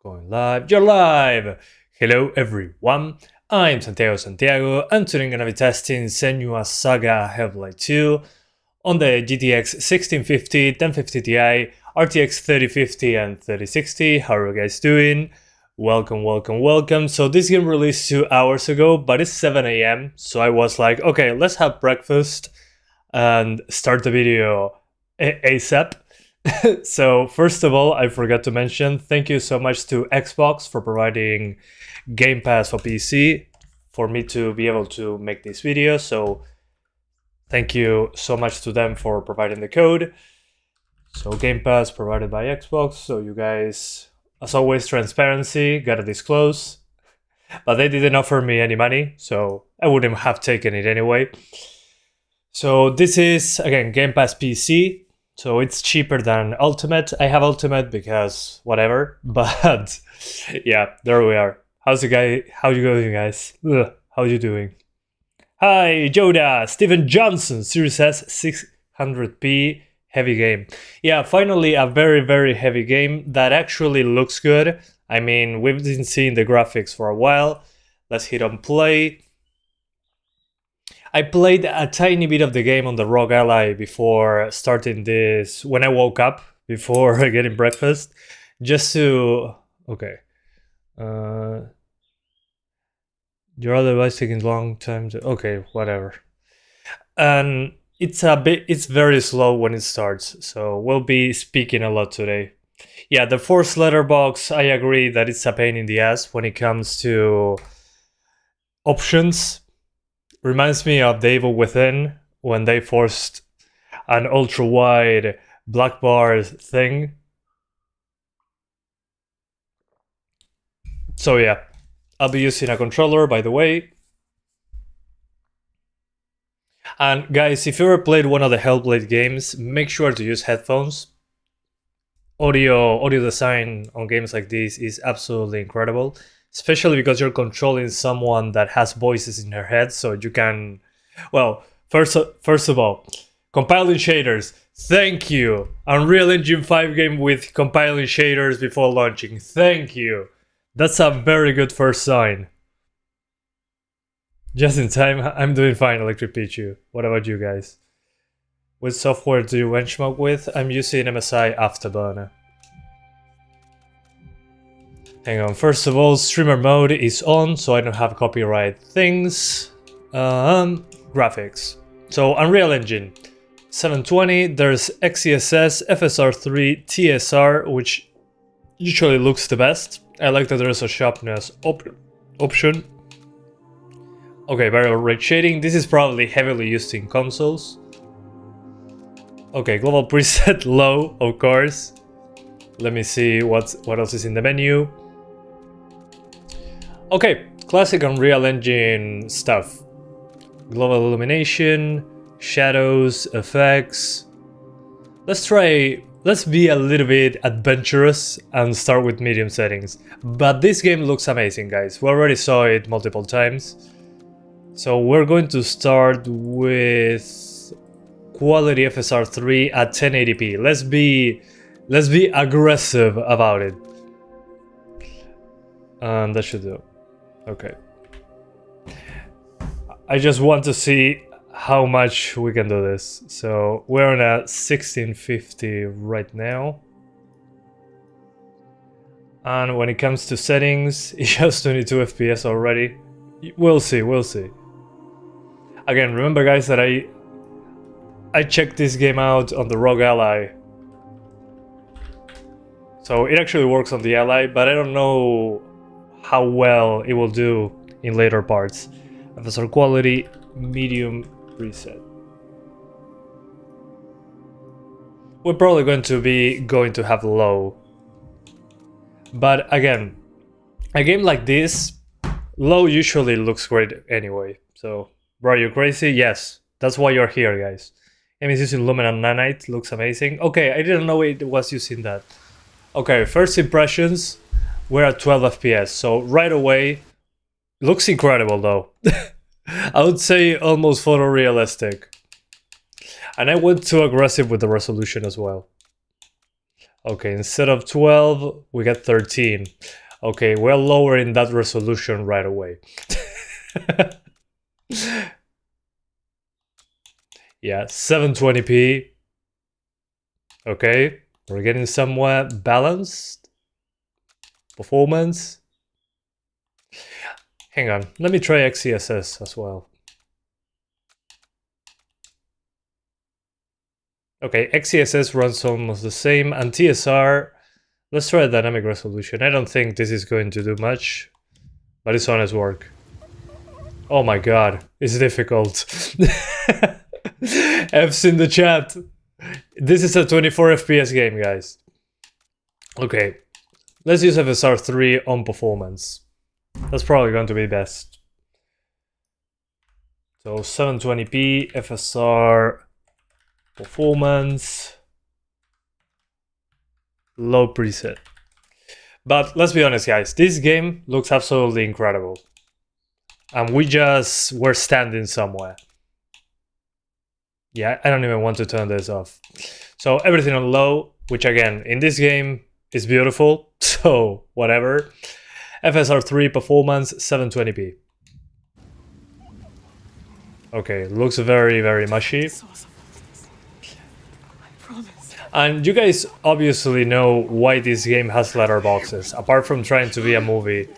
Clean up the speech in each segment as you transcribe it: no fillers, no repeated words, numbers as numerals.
Going live, you're live! Hello everyone, I'm Santiago, and today I'm gonna be testing Senua's Saga Hellblade 2 on the GTX 1650, 1050 Ti, RTX 3050 and 3060. How are you guys doing? Welcome. So this game released 2 hours ago, but it's 7 AM, so I was like, okay, let's have breakfast and start the video ASAP. So first of all, I forgot to mention, thank you so much to Xbox for providing Gamepass for PC for me to be able to make this video. So thank you so much to them for providing the code. So Gamepass provided by Xbox. So you guys, as always, transparency, gotta disclose. But they didn't offer me any money, so I wouldn't have taken it anyway. So this is, again, Gamepass PC. So it's cheaper than Ultimate. I have Ultimate because whatever, but yeah, there we are. How's it guy? How you going, guys? Ugh, how you doing? Hi, Joda, Steven Johnson, Series S 600p heavy game. Yeah, finally a very heavy game that actually looks good. I mean, we've been seeing the graphics for a while. Let's hit on play. I played a tiny bit of the game on the ROG Ally before starting this, when I woke up, before getting breakfast, just to... Okay. Your other device taking a long time to... Okay, whatever. And it's very slow when it starts, so we'll be speaking a lot today. Yeah, the force letterbox, I agree that it's a pain in the ass when it comes to options. Reminds me of The Evil Within when they forced an ultra-wide black bar thing. So yeah, I'll be using a controller, by the way. And guys, if you ever played one of the Hellblade games, make sure to use headphones. Audio design on games like this is absolutely incredible. Especially because you're controlling someone that has voices in her head, so you can... Well, first of all, compiling shaders. Thank you! Unreal Engine 5 game with compiling shaders before launching. Thank you! That's a very good first sign. Just in time, I'm doing fine, Electric Pichu. What about you guys? What software do you benchmark with? I'm using MSI Afterburner. Hang on, first of all, streamer mode is on, so I don't have copyright things. Graphics. So, Unreal Engine 720, there's XeSS, FSR3, TSR, which usually looks the best. I like that there's a sharpness option. Okay, variable rate shading. This is probably heavily used in consoles. Okay, global preset low, of course. Let me see what else is in the menu. Okay, classic Unreal Engine stuff. Global illumination, shadows, effects. Let's be a little bit adventurous and start with medium settings. But this game looks amazing, guys. We already saw it multiple times. So we're going to start with quality FSR3 at 1080p. Let's be aggressive about it. And that should do. Okay. I just want to see how much we can do this. So we're on a 1650 right now. And when it comes to settings, it has 22 FPS already. We'll see. Again, remember guys that I checked this game out on the ROG Ally. So it actually works on the Ally, but I don't know how well it will do in later parts. FSR quality, medium preset. We're probably going to have low. But again, a game like this, low usually looks great anyway. So, bro, you crazy? Yes, that's why you're here, guys. Game is using Lumen and Nanite, looks amazing. Okay, I didn't know it was using that. Okay, first impressions. We're at 12 FPS, so right away, looks incredible though. I would say almost photorealistic. And I went too aggressive with the resolution as well. Okay, instead of 12, we get 13. Okay, we're lowering that resolution right away. Yeah, 720p. Okay, we're getting somewhere balanced. Performance. Hang on, let me try XeSS as well. Okay, XeSS runs almost the same, and TSR, let's try a dynamic resolution. I don't think this is going to do much, but it's honest work. Oh my god, it's difficult. F's in the chat. This is a 24 FPS game, guys. Okay, let's use FSR 3 on performance. That's probably going to be best. So 720p, FSR, performance, low preset. But let's be honest, guys, this game looks absolutely incredible. And we're standing somewhere. Yeah, I don't even want to turn this off. So everything on low, which again, in this game is beautiful, so whatever. FSR 3 performance, 720p. Okay, looks very, very mushy. And you guys obviously know why this game has letterboxes, apart from trying to be a movie.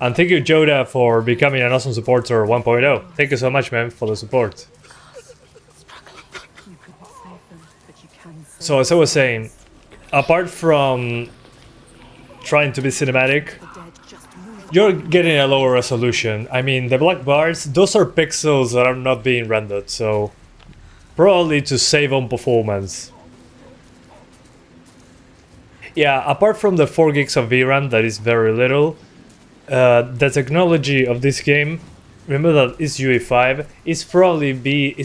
And thank you, Joda, for becoming an awesome supporter 1.0. Thank you so much, man, for the support. So as I was saying, apart from trying to be cinematic, you're getting a lower resolution. I mean, the black bars, those are pixels that are not being rendered, so probably to save on performance. Yeah, apart from the 4 gigs of VRAM, that is very little, the technology of this game, remember that it's UE5, it's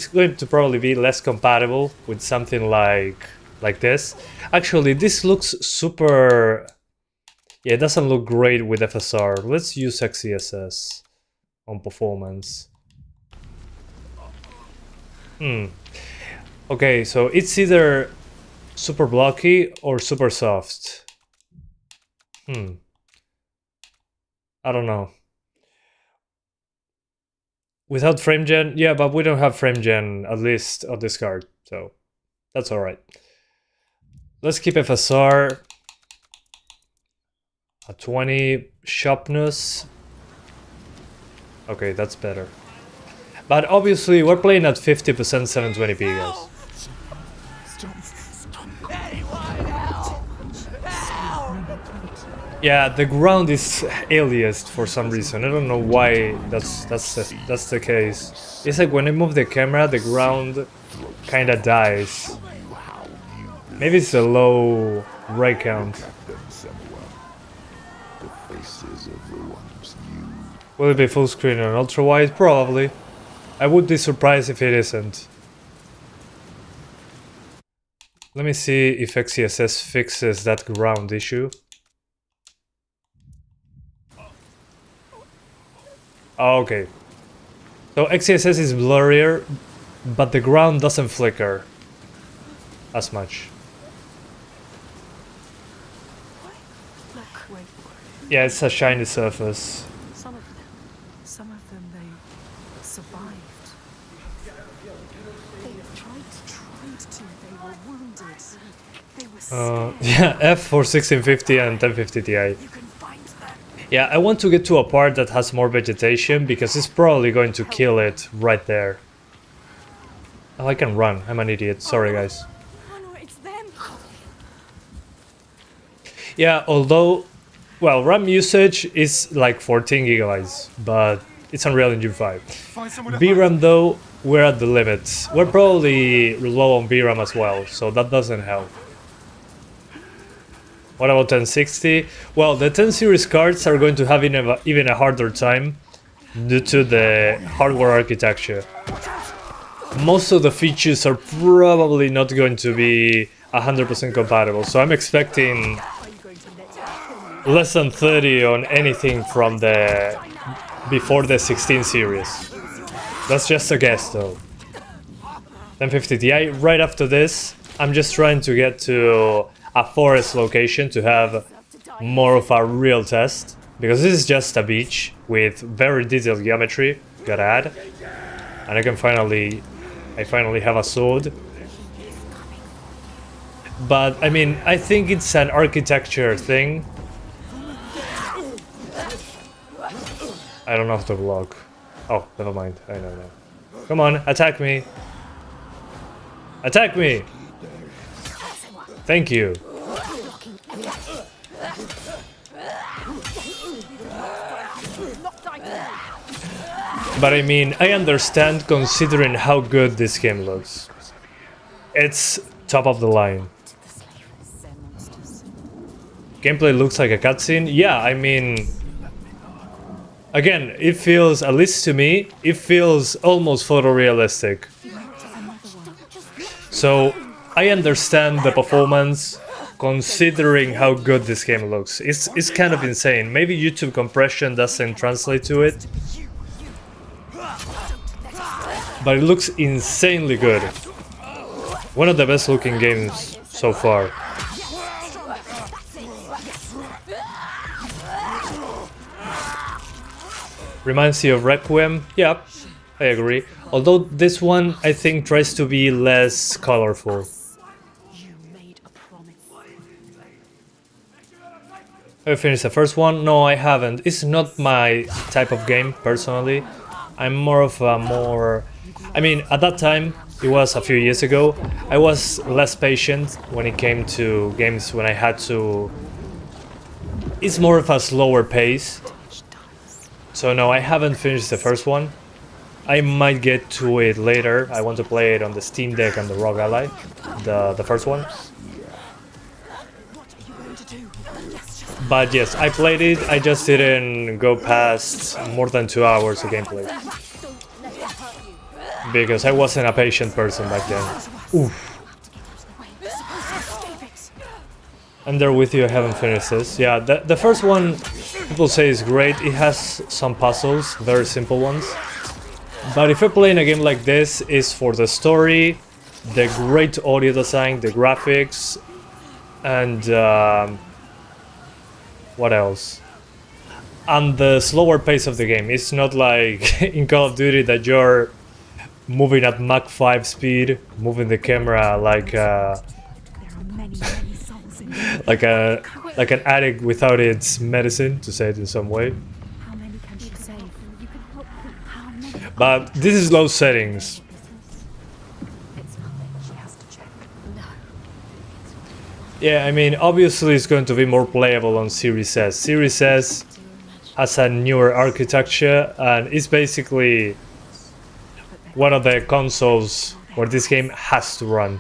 going to probably be less compatible with something like this. Actually, this looks super... Yeah, it doesn't look great with FSR. Let's use XeSS on performance. Okay, so it's either super blocky or super soft. I don't know. Without frame gen? Yeah, but we don't have frame gen, at least on this card, so that's alright. Let's keep FSR at 20, sharpness. Okay, that's better. But obviously, we're playing at 50% 720p, guys. Yeah, the ground is aliased for some reason. I don't know why that's the case. It's like when I move the camera, the ground kind of dies. Maybe it's a low ray count. Will it be full screen on ultra wide? Probably. I would be surprised if it isn't. Let me see if XeSS fixes that ground issue. Oh, okay. So XeSS is blurrier, but the ground doesn't flicker as much. Yeah, it's a shiny surface. Some of them, they survived. They tried to, they were wounded. They were scared. Yeah, F for 1650 and 1050 Ti. You can find them. Yeah, I want to get to a part that has more vegetation because it's probably going to kill it right there. Oh, I can run. I'm an idiot. Sorry, guys. Oh no, it's them. Yeah, although, well, RAM usage is like 14 gigabytes, but it's Unreal Engine 5. VRAM though, we're at the limits. We're probably low on VRAM as well, so that doesn't help. What about 1060? Well, the 10 series cards are going to have even a harder time due to the hardware architecture. Most of the features are probably not going to be 100% compatible, so I'm expecting less than 30 on anything from the before the 16 series. That's just a guess though. 1050 Ti, right after this, I'm just trying to get to a forest location to have more of a real test, because this is just a beach with very detailed geometry, gotta add. And I finally have a sword. But I mean, I think it's an architecture thing. I don't have to block. Oh, never mind. I know now. Come on, attack me. Attack me! Thank you. But I mean, I understand considering how good this game looks. It's top of the line. Gameplay looks like a cutscene. Yeah, I mean... Again, it feels, at least to me, it feels almost photorealistic. So, I understand the performance, considering how good this game looks. It's kind of insane. Maybe YouTube compression doesn't translate to it. But it looks insanely good. One of the best looking games so far. Reminds you of Requiem? Yeah, I agree. Although this one, I think, tries to be less colorful. Have you finished the first one? No, I haven't. It's not my type of game, personally. I'm more of a I mean, at that time, it was a few years ago, I was less patient when it came to games when I had to... It's more of a slower pace. So no, I haven't finished the first one. I might get to it later. I want to play it on the Steam Deck and the ROG Ally, the first one. But yes, I played it, I just didn't go past more than 2 hours of gameplay. Because I wasn't a patient person back then. Oof. I'm there with you, I haven't finished this. Yeah, the first one, people say is great. It has some puzzles, very simple ones. But if you're playing a game like this, it's for the story, the great audio design, the graphics, and what else? And the slower pace of the game. It's not like in Call of Duty that you're moving at Mach 5 speed, moving the camera like like an addict without its medicine, to say it in some way. But this is low settings. Yeah, I mean, obviously it's going to be more playable on Series S. Series S has a newer architecture and it's basically one of the consoles where this game has to run.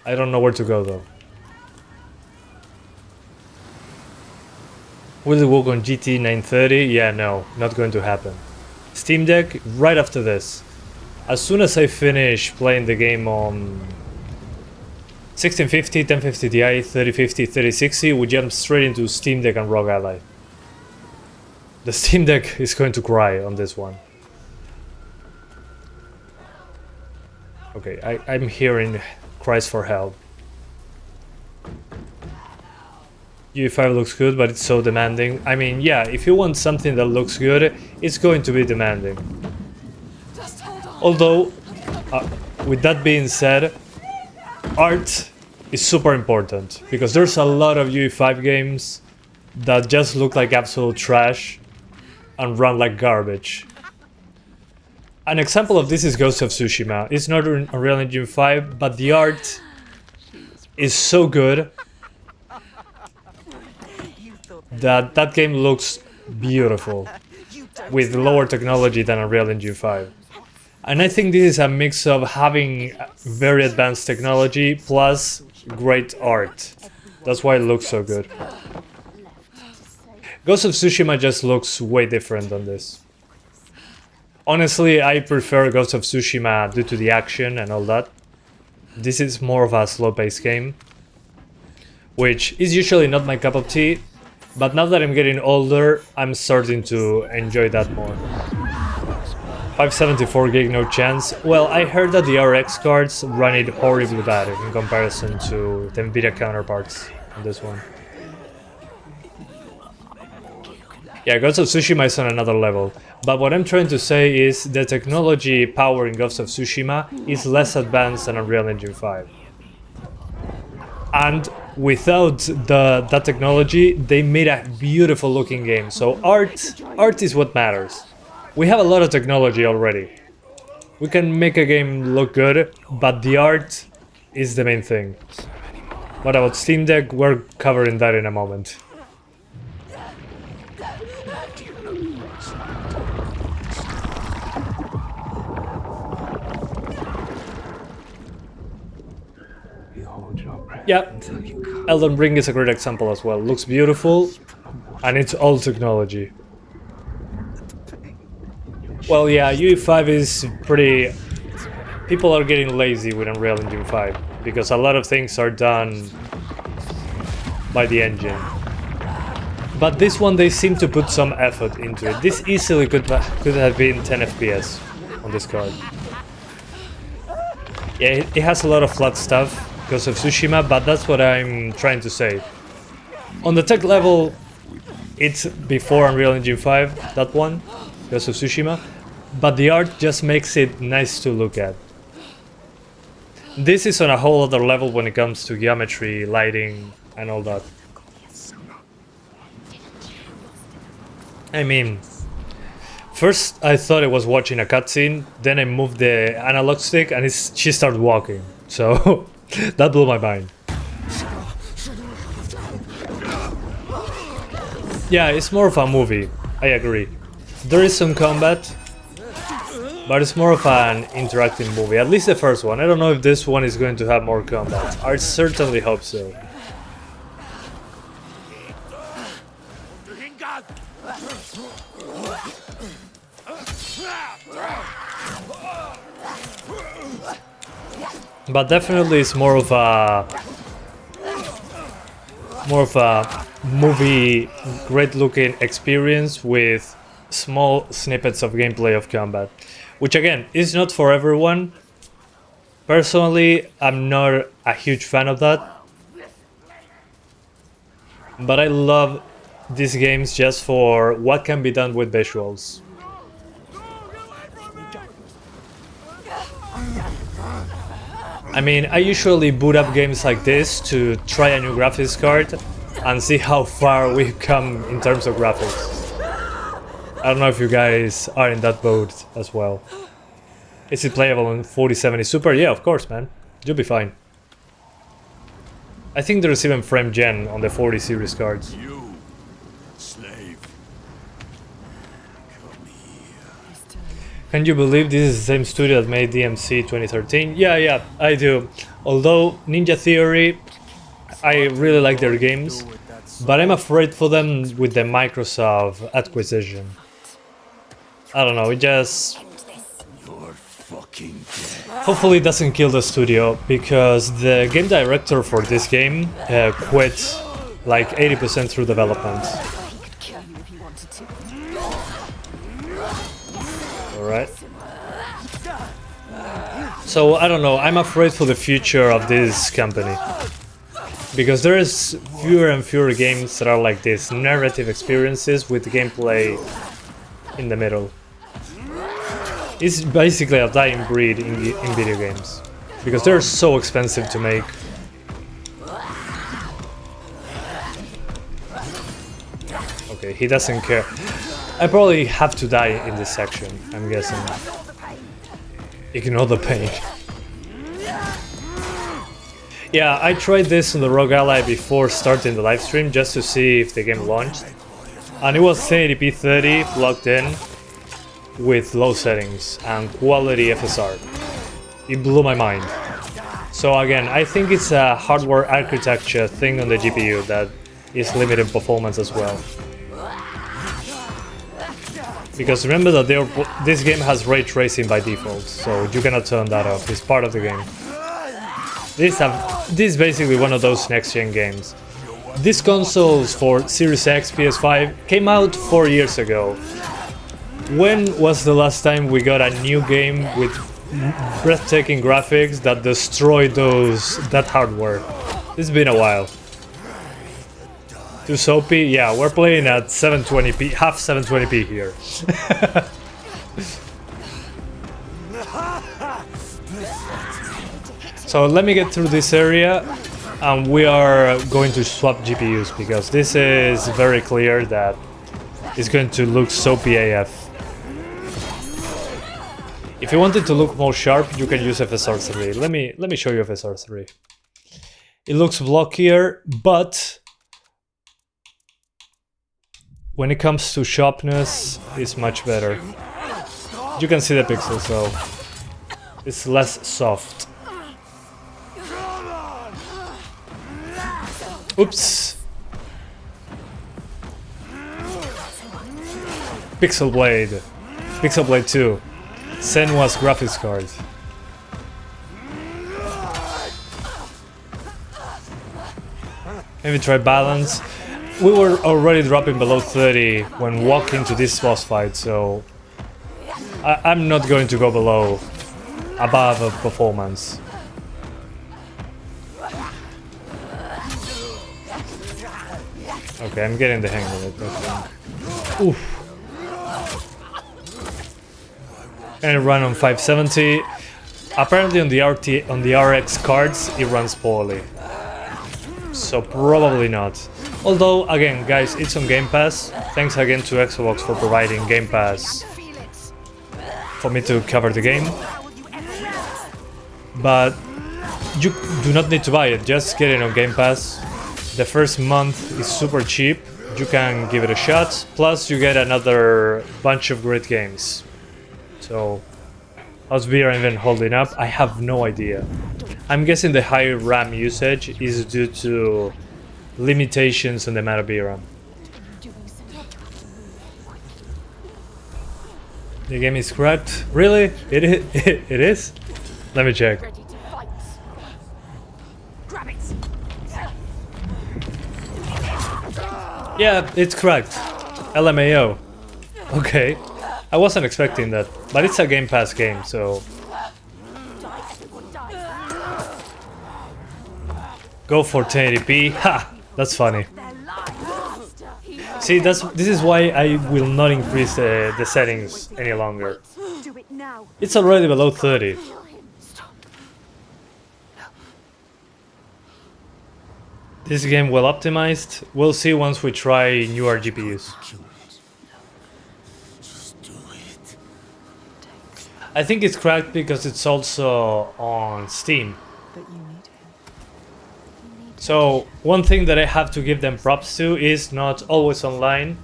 I don't know where to go though. Will it work on GT 930? Yeah, no, not going to happen. Steam Deck, right after this. As soon as I finish playing the game on 1650, 1050 Ti, 3050, 3060, we jump straight into Steam Deck and ROG Ally. The Steam Deck is going to cry on this one. Okay, I'm hearing cries for help. UE5 looks good, but it's so demanding. I mean, yeah, if you want something that looks good, it's going to be demanding. Although, with that being said, art is super important, because there's a lot of UE5 games that just look like absolute trash and run like garbage. An example of this is Ghost of Tsushima. It's not on Unreal Engine 5, but the art is so good that game looks beautiful with lower technology than Unreal Engine 5. And I think this is a mix of having very advanced technology plus great art. That's why it looks so good. Ghost of Tsushima just looks way different than this. Honestly, I prefer Ghost of Tsushima due to the action and all that. This is more of a slow-paced game, which is usually not my cup of tea, but now that I'm getting older, I'm starting to enjoy that more. 574 gig, no chance. Well, I heard that the RX cards run it horribly bad in comparison to the Nvidia counterparts on this one. Yeah, Ghost of Tsushima is on another level, but what I'm trying to say is the technology powering Ghost of Tsushima is less advanced than Unreal Engine 5. And without that technology, they made a beautiful looking game. So art is what matters. We have a lot of technology already. We can make a game look good, but the art is the main thing. What about Steam Deck? We're covering that in a moment. Yeah, Elden Ring is a great example as well. Looks beautiful, and it's all technology. Well, yeah, UE5 is pretty... People are getting lazy with Unreal Engine 5, because a lot of things are done by the engine. But this one, they seem to put some effort into it. This easily could have been 10 FPS on this card. Yeah, it has a lot of flat stuff because of Tsushima, but that's what I'm trying to say. On the tech level, it's before Unreal Engine 5, that one, because of Tsushima, but the art just makes it nice to look at. This is on a whole other level when it comes to geometry, lighting, and all that. I mean, first I thought I was watching a cutscene, then I moved the analog stick and she started walking, so that blew my mind. Yeah, it's more of a movie, I agree. There is some combat, but it's more of an interactive movie, at least the first one. I don't know if this one is going to have more combat. I certainly hope so. But definitely it's more of a movie, great looking experience with small snippets of gameplay of combat, which again is not for everyone. Personally, I'm not a huge fan of that, but I love these games just for what can be done with visuals. I mean, I usually boot up games like this to try a new graphics card and see how far we've come in terms of graphics. I don't know if you guys are in that boat as well. Is it playable on 4070 Super? Yeah, of course, man. You'll be fine. I think there's even frame gen on the 40 series cards. You, slave. Come here. Can you believe this is the same studio that made DMC 2013? Yeah, I do. Although Ninja Theory, I really like their games, but I'm afraid for them with the Microsoft acquisition. I don't know, it just... You're fucking dead. Hopefully it doesn't kill the studio, because the game director for this game quit like 80% through development. Alright. So I don't know, I'm afraid for the future of this company. Because there is fewer and fewer games that are like this, narrative experiences with gameplay in the middle. It's basically a dying breed in video games, because they're so expensive to make. Okay, he doesn't care. I probably have to die in this section, I'm guessing. Ignore the pain. Yeah, I tried this on the Rogue Ally before starting the livestream just to see if the game launched. And it was 1080p 30 plugged in with low settings and quality FSR. It blew my mind. So again, I think it's a hardware architecture thing on the GPU that is limiting performance as well. Because remember that this game has ray tracing by default, so you cannot turn that off, it's part of the game. This is basically one of those next-gen games. These consoles for Series X, PS5 came out 4 years ago. When was the last time we got a new game with breathtaking graphics that destroyed that hardware? It's been a while. Too soapy? Yeah, we're playing at 720p, half 720p here. So let me get through this area, and we are going to swap GPUs because this is very clear that it's going to look soapy AF. If you want it to look more sharp, you can use FSR3. Let me show you FSR3. It looks blockier, but when it comes to sharpness, it's much better. You can see the pixels, so it's less soft. Oops. Pixel Blade 2. Senua's graphics card. Maybe try balance. We were already dropping below 30 when walking to this boss fight, so I'm not going to go above a performance. Okay, I'm getting the hang of it, I think. Oof. And run on 570. Apparently on the RX cards it runs poorly. So probably not. Although again guys, it's on Gamepass. Thanks again to Xbox for providing Gamepass for me to cover the game. But you do not need to buy it, just get it on Gamepass. The first month is super cheap. You can give it a shot. Plus you get another bunch of great games. So, how's VR even holding up? I have no idea. I'm guessing the high RAM usage is due to limitations on the amount of VRAM. The game is cracked? Really? It is? Let me check. Yeah, it's cracked. LMAO. Okay. I wasn't expecting that, but it's a Game Pass game, so... Go for 1080p. Ha! That's funny. See, this is why I will not increase the settings any longer. It's already below 30. This game well optimized. We'll see once we try newer GPUs. I think it's cracked because it's also on Steam. So one thing that I have to give them props to is not always online.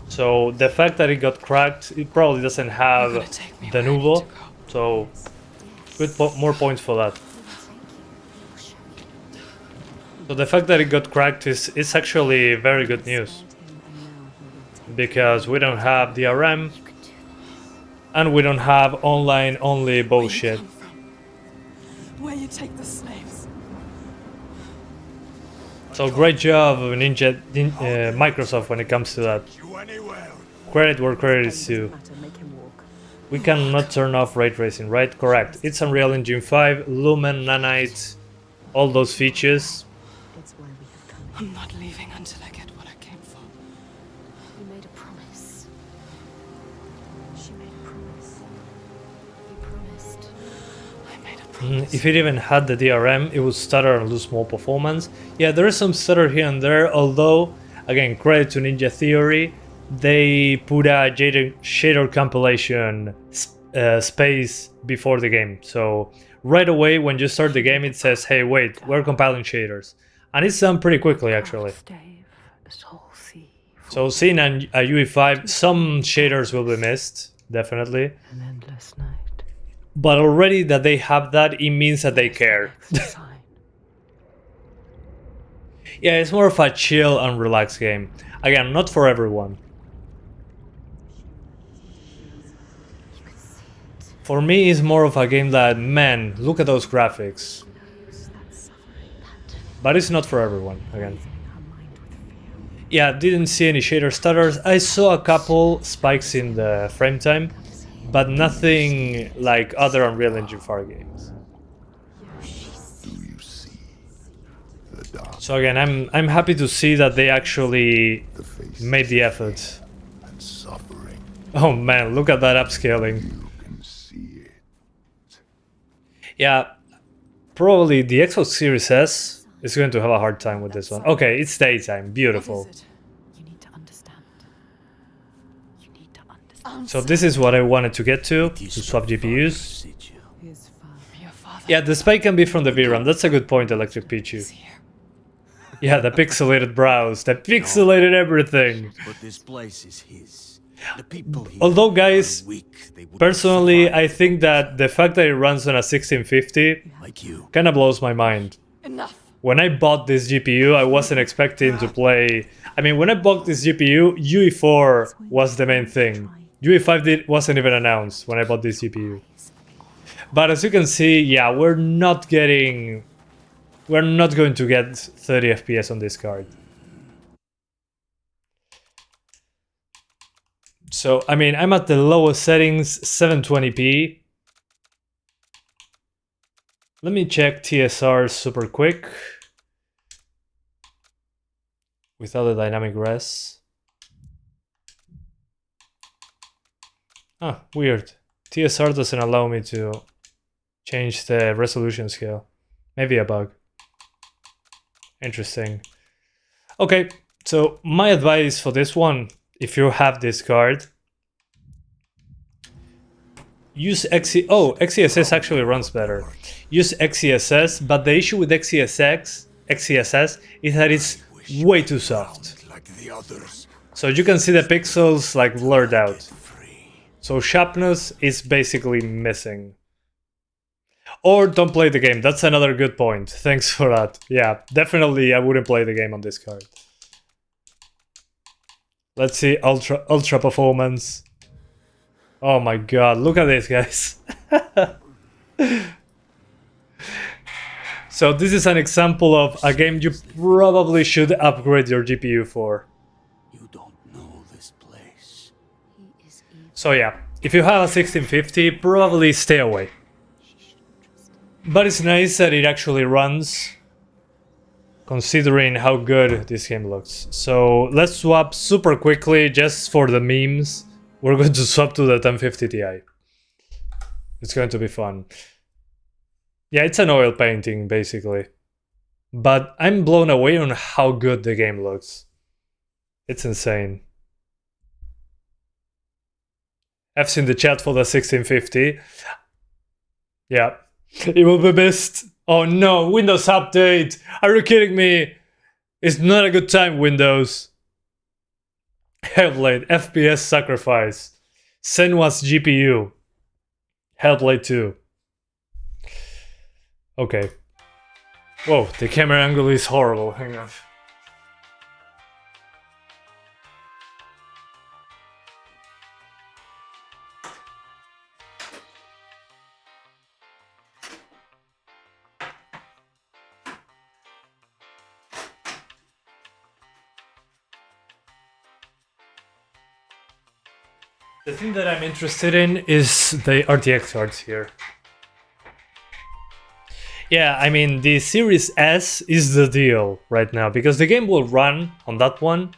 So the fact that it got cracked, it probably doesn't have the Nuvo. So good more points for that. So the fact that it got cracked is actually very good news. Because we don't have DRM. And we don't have online only bullshit. Where you take the slaves. So great job of Microsoft when it comes to that. Credit where credit is due. We cannot turn off ray tracing, right? Correct. It's Unreal Engine 5, Lumen, Nanite, all those features. I'm not leaving until I get what I came for. You made a promise. She made a promise. You promised. I made a promise. If it even had the DRM, it would stutter and lose more performance. Yeah, there is some stutter here and there, although, again, credit to Ninja Theory, they put a shader compilation space before the game. So right away when you start the game it says, hey wait, we're compiling shaders. And it's done pretty quickly actually. So seeing a UE5, some shaders will be missed, definitely. An endless night. But already that they have that, it means that they care. Yeah, it's more of a chill and relaxed game. Again, not for everyone. For me, it's more of a game that, man, look at those graphics. But it's not for everyone, again. Yeah, didn't see any shader stutters. I saw a couple spikes in the frame time, but nothing like other Unreal Engine 4 games. Do you see the dark, So again, I'm happy to see that they actually the face made the effort. and suffering? Oh man, look at that upscaling. You can see it. Yeah, probably the Xbox Series S is going to have a hard time with this one. Okay, it's daytime, beautiful. What is it? You need to understand. You need to understand. So this is what I wanted to get to swap GPUs. His father. Your father Yeah, the spike can be from the VRAM. That's a good point, Electric Pichu. is here. Yeah, the pixelated brows, the pixelated everything. But this place is his. The people here Although, guys, are weak. They wouldn't personally, survive I think that the fact that it runs on a 1650 like you. kind of blows my mind. Enough. When I bought this GPU, I wasn't expecting to play... I mean, when I bought this GPU, UE4 was the main thing. UE5 wasn't even announced when I bought this GPU. But as you can see, yeah, we're not going to get 30 FPS on this card. So, I mean, I'm at the lowest settings, 720p. Let me check TSR super quick. Without the dynamic res. Ah, weird. TSR doesn't allow me to change the resolution scale. Maybe a bug. Interesting. Okay, so my advice for this one, if you have this card, use XeSS actually runs better. Use XeSS, but the issue with XeSS is that it's way too soft. Like the others. So you can see the pixels like blurred out. Free. So sharpness is basically missing. Or don't play the game. That's another good point. Thanks for that. Yeah, definitely I wouldn't play the game on this card. Let's see ultra performance. Oh my god, look at this, guys. So this is an example of a game you probably should upgrade your GPU for. You don't know this place. He is evil. So yeah, if you have a 1650, probably stay away. But it's nice that it actually runs, considering how good this game looks. So let's swap super quickly, just for the memes. We're going to swap to the 1050 Ti. It's going to be fun. Yeah, it's an oil painting, basically. But I'm blown away on how good the game looks. It's insane. F's in the chat for the 1650. Yeah. It will be missed. Oh no, Windows Update! Are you kidding me? It's not a good time, Windows. Hellblade, FPS sacrifice. Senua's GPU. Hellblade 2. Okay. Whoa, the camera angle is horrible. Hang on. The thing that I'm interested in is the RTX cards here. Yeah, I mean, the Series S is the deal right now, because the game will run on that one,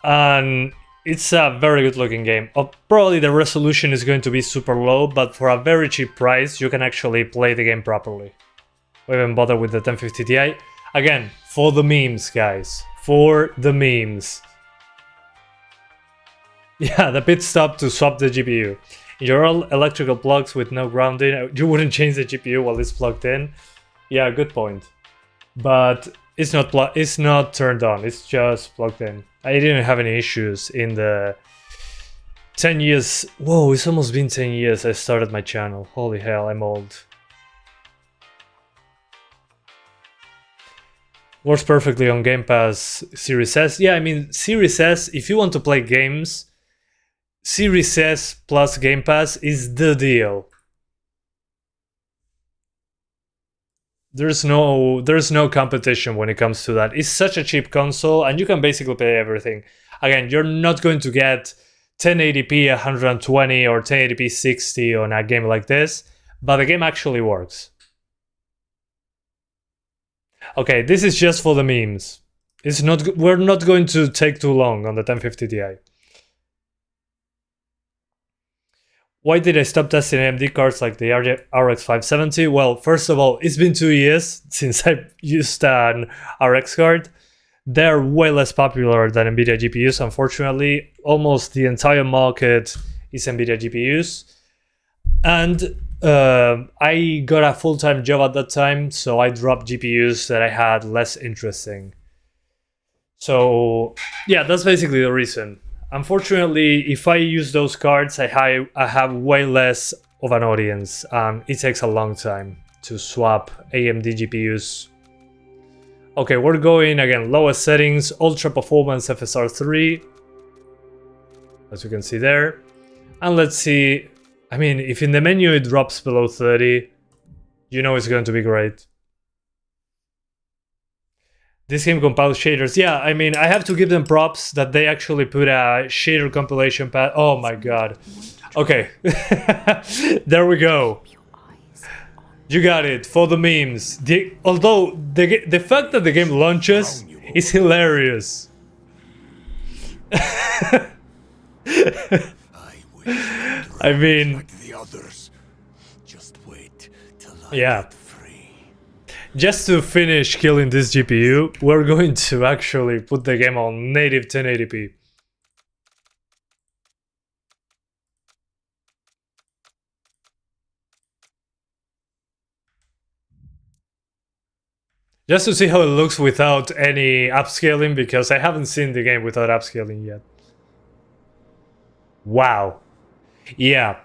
and it's a very good looking game. Probably the resolution is going to be super low, but for a very cheap price, you can actually play the game properly. We haven't bothered with the 1050 Ti. Again, for the memes, guys. For the memes. Yeah, the pit stop to swap the GPU. You're all electrical plugs with no grounding. You wouldn't change the GPU while it's plugged in. Yeah, good point. But it's not turned on. It's just plugged in. I didn't have any issues in the 10 years. Whoa, it's almost been 10 years I started my channel. Holy hell, I'm old. Works perfectly on Gamepass Series S. Yeah, I mean, Series S, if you want to play games, Series S plus Gamepass is the deal. There's no competition when it comes to that. It's such a cheap console, and you can basically play everything. Again, you're not going to get 1080p 120 or 1080p 60 on a game like this, but the game actually works. Okay, this is just for the memes. We're not going to take too long on the 1050 Ti. Why did I stop testing AMD cards like the RX 570? Well, first of all, it's been 2 years since I used an RX card. They're way less popular than NVIDIA GPUs, unfortunately. Almost the entire market is NVIDIA GPUs. And I got a full-time job at that time, so I dropped GPUs that I had less interest in. So yeah, that's basically the reason. Unfortunately, if I use those cards, I have way less of an audience, and it takes a long time to swap AMD GPUs. Okay, we're going again, lowest settings, ultra performance FSR 3, as you can see there. And let's see, I mean, if in the menu it drops below 30, you know it's going to be great. This game compiles shaders. Yeah, I mean, I have to give them props that they actually put a shader compilation pad. Oh my god. Okay. There we go. You got it, for the memes. Although, the fact that the game launches is hilarious. I mean, like the others. Just wait till I yeah. get free. Just to finish killing this GPU, we're going to actually put the game on native 1080p. Just to see how it looks without any upscaling, because I haven't seen the game without upscaling yet. Wow. Yeah.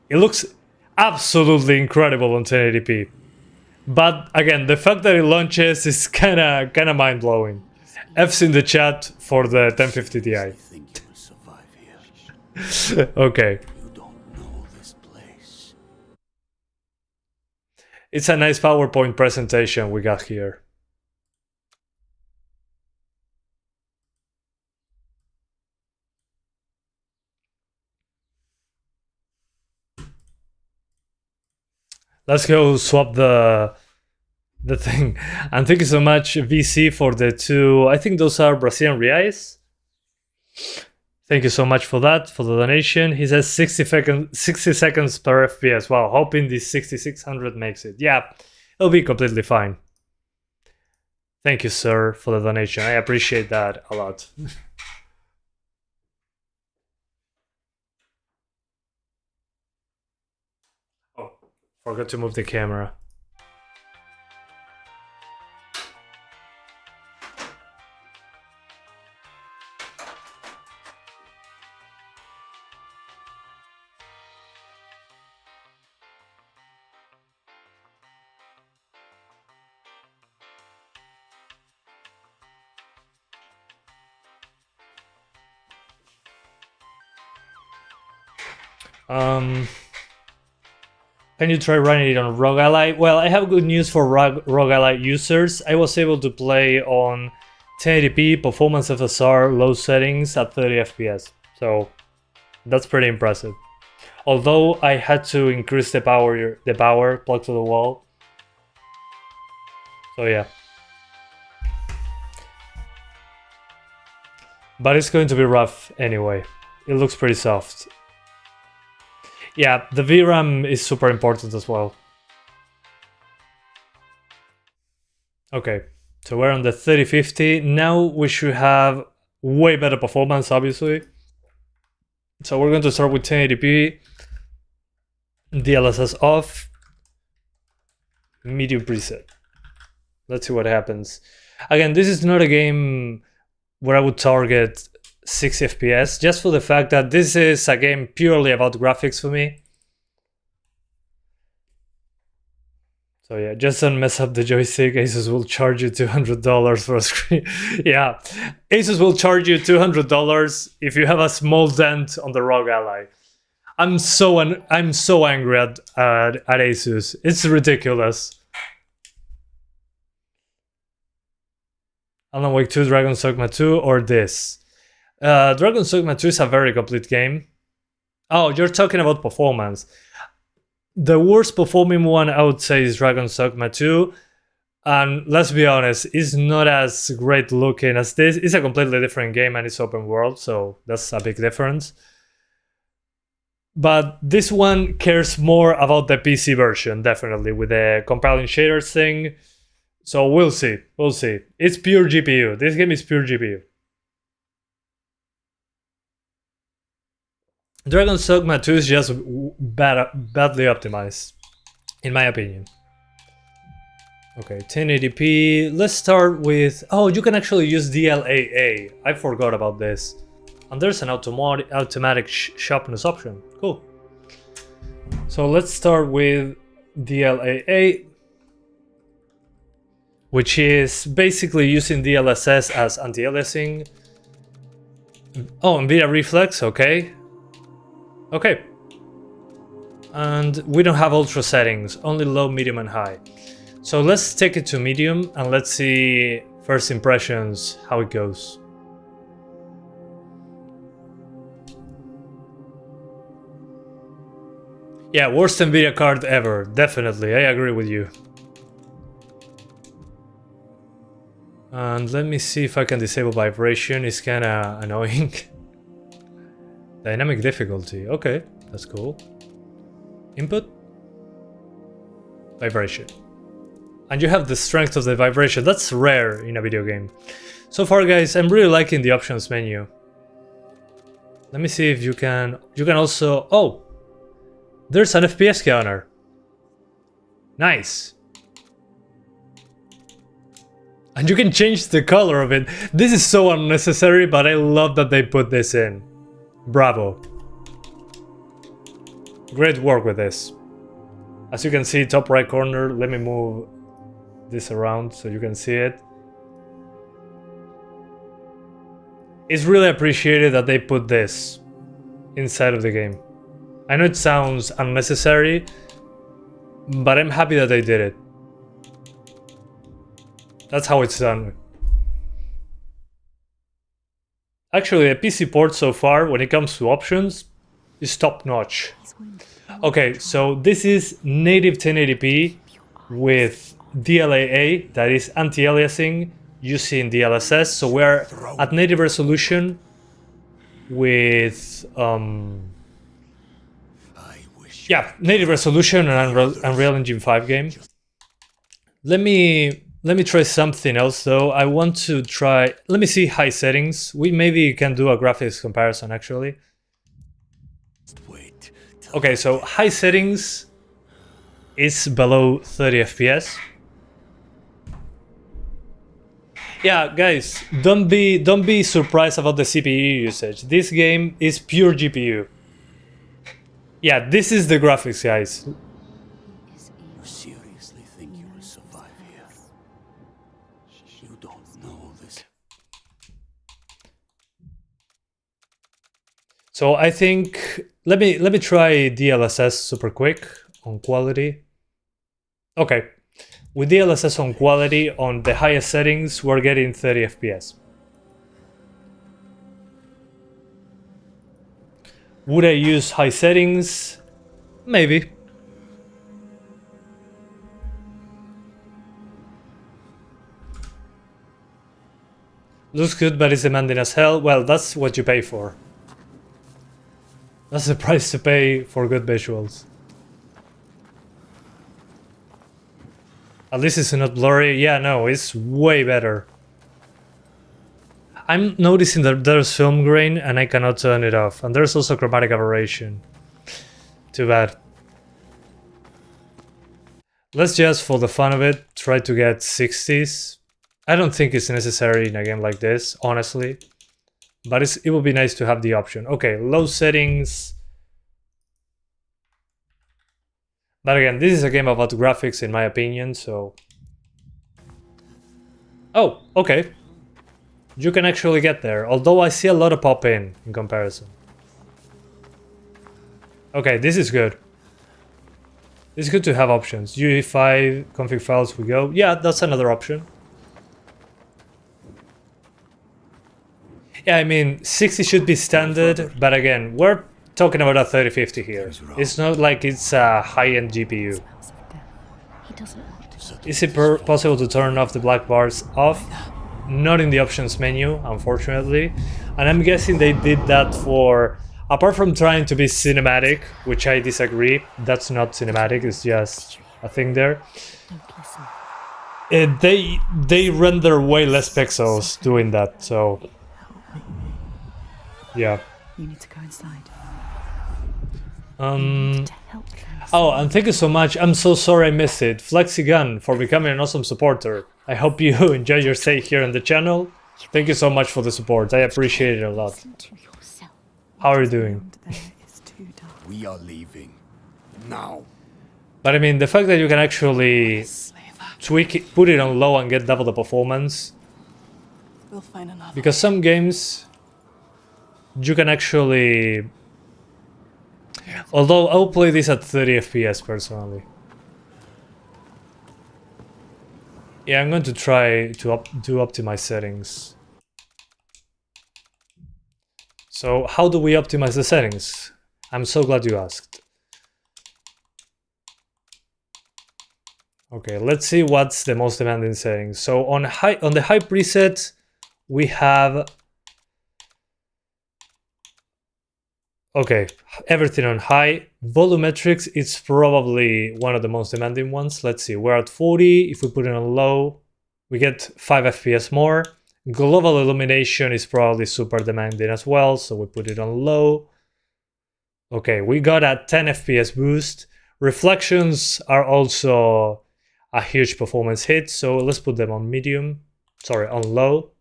It looks absolutely incredible on 1080p. But again, the fact that it launches is kinda mind-blowing. F's in the chat for the 1050 Ti. I think you will survive here. Okay. You don't know this place. It's a nice PowerPoint presentation we got here. Let's go swap the thing. And thank you so much, VC, for the two, I think those are Brazilian reais. Thank you so much for that, for the donation. He says 60 seconds per FPS. Wow, hoping this 6600 makes it. Yeah, it'll be completely fine. Thank you, sir, for the donation. I appreciate that a lot. Oh, forgot to move the camera. Can you try running it on ROG Ally? Well, I have good news for ROG Ally users. I was able to play on 1080p, performance FSR, low settings at 30 FPS. So that's pretty impressive. Although I had to increase the power plug to the wall. So yeah. But it's going to be rough anyway. It looks pretty soft. Yeah, the VRAM is super important as well. Okay, so we're on the 3050. Now we should have way better performance, obviously. So we're going to start with 1080p, DLSS off, medium preset. Let's see what happens. Again, this is not a game where I would target 60 FPS, just for the fact that this is a game purely about graphics for me. So yeah, just don't mess up the joystick. Asus will charge you $200 for a screen. Yeah, Asus will charge you $200 if you have a small dent on the ROG Ally. I'm so angry at Asus. It's ridiculous. Alan Wake 2, Dragon's Dogma 2, or this? Dragon's Dogma 2 is a very complete game. Oh, you're talking about performance. The worst performing one I would say is Dragon's Dogma 2. And let's be honest, it's not as great looking as this. It's a completely different game and it's open world, so that's a big difference. But this one cares more about the PC version, definitely, with the compiling shaders thing. So we'll see, we'll see. It's pure GPU. This game is pure GPU. Dragon's Dogma 2 is just badly optimized, in my opinion. Okay, 1080p. Let's start with... Oh, you can actually use DLAA. I forgot about this. And there's an automatic sharpness option. Cool. So let's start with DLAA, which is basically using DLSS as anti-aliasing. Oh, NVIDIA Reflex, okay. Okay. And we don't have ultra settings, only low, medium, and high. So let's take it to medium and let's see first impressions, how it goes. Yeah, worst NVIDIA card ever, definitely, I agree with you. And let me see if I can disable vibration, it's kinda annoying. Dynamic difficulty, okay, that's cool. Input? Vibration. And you have the strength of the vibration, that's rare in a video game. So far guys, I'm really liking the options menu. Let me see if you can also, oh! There's an FPS counter. Nice. And you can change the color of it. This is so unnecessary, but I love that they put this in. Bravo. Great work with this. As you can see, top right corner, let me move this around so you can see it. It's really appreciated that they put this inside of the game. I know it sounds unnecessary, but I'm happy that they did it. That's how it's done. Actually, a PC port so far, when it comes to options, is top notch. Okay, so this is native 1080p with DLAA, that is anti-aliasing, using DLSS. So we're at native resolution with yeah, native resolution and Unreal Engine 5 game. Let me try something else though. I want to try, let me see high settings. We maybe can do a graphics comparison actually. Okay, so high settings is below 30 FPS. Yeah, guys, don't be surprised about the CPU usage. This game is pure GPU. Yeah, this is the graphics, guys. You seriously think you will survive here? You don't know this. So I think let me try DLSS super quick on quality. Okay. With DLSS on quality on the highest settings, we're getting 30 FPS. Would I use high settings? Maybe. Looks good, but it's demanding as hell. Well, that's what you pay for. That's the price to pay for good visuals. At least it's not blurry. Yeah, no, it's way better. I'm noticing that there's film grain and I cannot turn it off. And there's also chromatic aberration. Too bad. Let's just, for the fun of it, try to get 60s. I don't think it's necessary in a game like this, honestly. But it would be nice to have the option. Okay, low settings. But again, this is a game about graphics in my opinion, so... Oh, okay. You can actually get there, although I see a lot of pop-in comparison. Okay, this is good. It's good to have options. UE5 config files we go. Yeah, that's another option. Yeah, I mean, 60 should be standard, but again, we're talking about a 3050 here. It's not like it's a high-end GPU. Smells of death. He doesn't want to. Is it possible to turn off the black bars off? Not in the options menu, unfortunately. And I'm guessing they did that for... Apart from trying to be cinematic, which I disagree, that's not cinematic, it's just a thing there. Don't listen. They render way less pixels doing that, so... Yeah. You need to go inside. To help them. Oh, and thank you so much. I'm so sorry I missed it. Flexigun for becoming an awesome supporter. I hope you enjoy your stay here on the channel. Thank you so much for the support. I appreciate it a lot. Listen to yourself. How are you doing? Beyond there is too dark. We are leaving. Now. But I mean, the fact that you can actually Slaver. tweak it, put it on low and get double the performance. We'll find another. Because some games, you can actually... Although I'll play this at 30 FPS personally. Yeah, I'm going to try to do optimize settings. So how do we optimize the settings? I'm so glad you asked. Okay, let's see what's the most demanding settings. So on the high preset, we have... Okay, everything on high. Volumetrics, it's probably one of the most demanding ones. Let's see, we're at 40. If we put it on low, we get 5 FPS more. Global illumination is probably super demanding as well, so we put it on low. Okay, we got a 10 FPS boost. Reflections are also a huge performance hit, so let's put them on medium. Sorry, on low.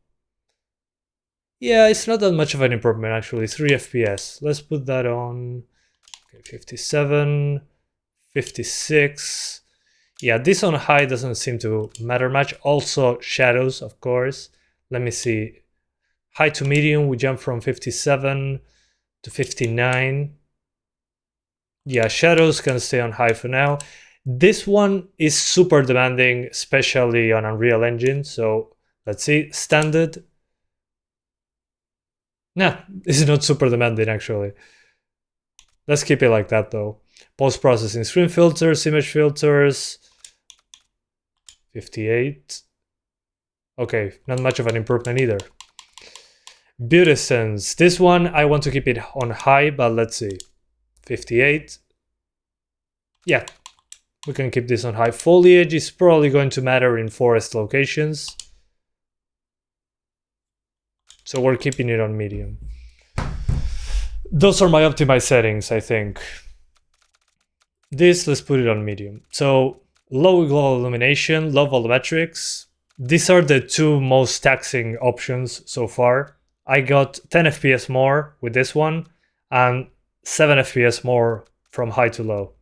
Yeah, it's not that much of an improvement actually, 3 FPS. Let's put that on 57, 56. Yeah, this on high doesn't seem to matter much. Also shadows, of course. Let me see. High to medium, we jump from 57 to 59. Yeah, shadows can stay on high for now. This one is super demanding, especially on Unreal Engine. So let's see, standard. Nah, this is not super demanding actually. Let's keep it like that though. Post-processing screen filters, image filters. 58. Okay, not much of an improvement either. Beauty sense. This one, I want to keep it on high, but let's see. 58. Yeah, we can keep this on high. Foliage is probably going to matter in forest locations. So we're keeping it on medium. Those are my optimized settings, I think. This, let's put it on medium. So low global illumination, low volumetrics. These are the two most taxing options so far. I got 10 FPS more with this one and 7 FPS more from high to low.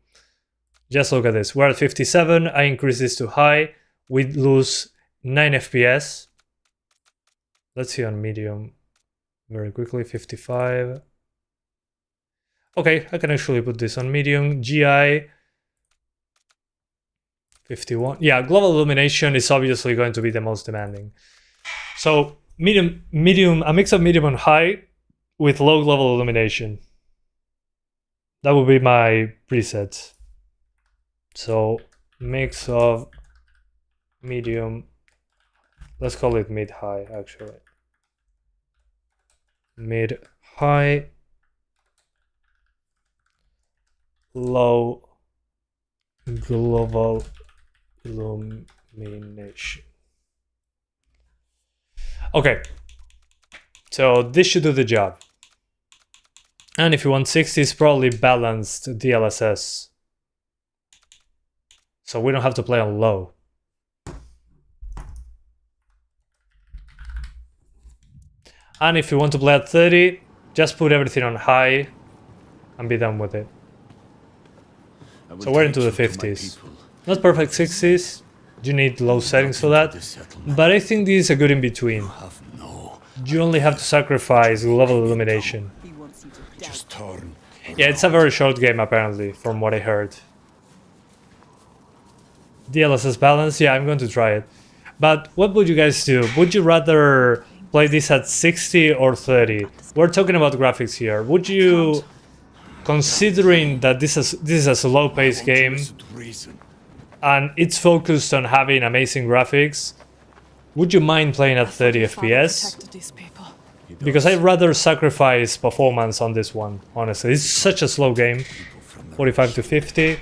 Just look at this. We're at 57. I increase this to high. We lose 9 FPS. Let's see on medium very quickly, 55. Okay, I can actually put this on medium. GI, 51. Yeah, global illumination is obviously going to be the most demanding. So medium, a mix of medium and high with low global illumination. That would be my preset. So mix of medium, let's call it mid-high actually. Mid-high, low global illumination. Okay, so this should do the job. And if you want 60, it's probably balanced DLSS. So we don't have to play on low. And if you want to play at 30, just put everything on high and be done with it. So we're into the 50s. Not perfect 60s, you need low settings for that, but I think this is a good in-between. You only have to sacrifice global illumination. He wants you to die. Just turn. Yeah, it's a very short game apparently, from what I heard. DLSS balance, yeah, I'm going to try it. But what would you guys do? Would you rather play this at 60 or 30? We're talking about graphics here. Would you, considering that this is a slow-paced game and it's focused on having amazing graphics, would you mind playing at 30 FPS? Because I'd rather sacrifice performance on this one, honestly. It's such a slow game. 45 to 50,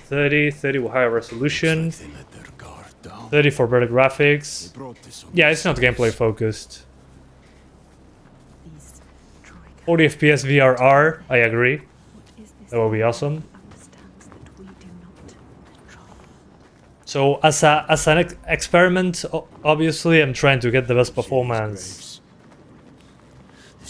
30 with higher resolution, 30 for better graphics. Yeah, it's not gameplay focused. 40 FPS VRR, I agree. That would be awesome. So as an experiment, obviously I'm trying to get the best performance.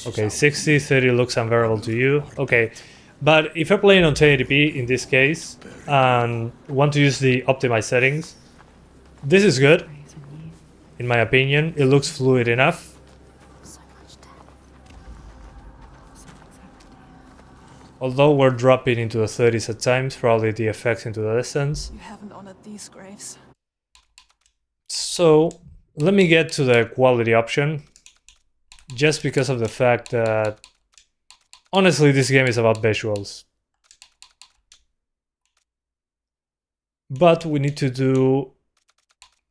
Okay, 60, 30 looks unbearable to you. Okay, but if you're playing on 1080p in this case and want to use the optimized settings, this is good. In my opinion, it looks fluid enough. Although we're dropping into the 30s at times, probably the effects into the distance. You haven't honored these graves. So let me get to the quality option, just because of the fact that honestly this game is about visuals. But we need to do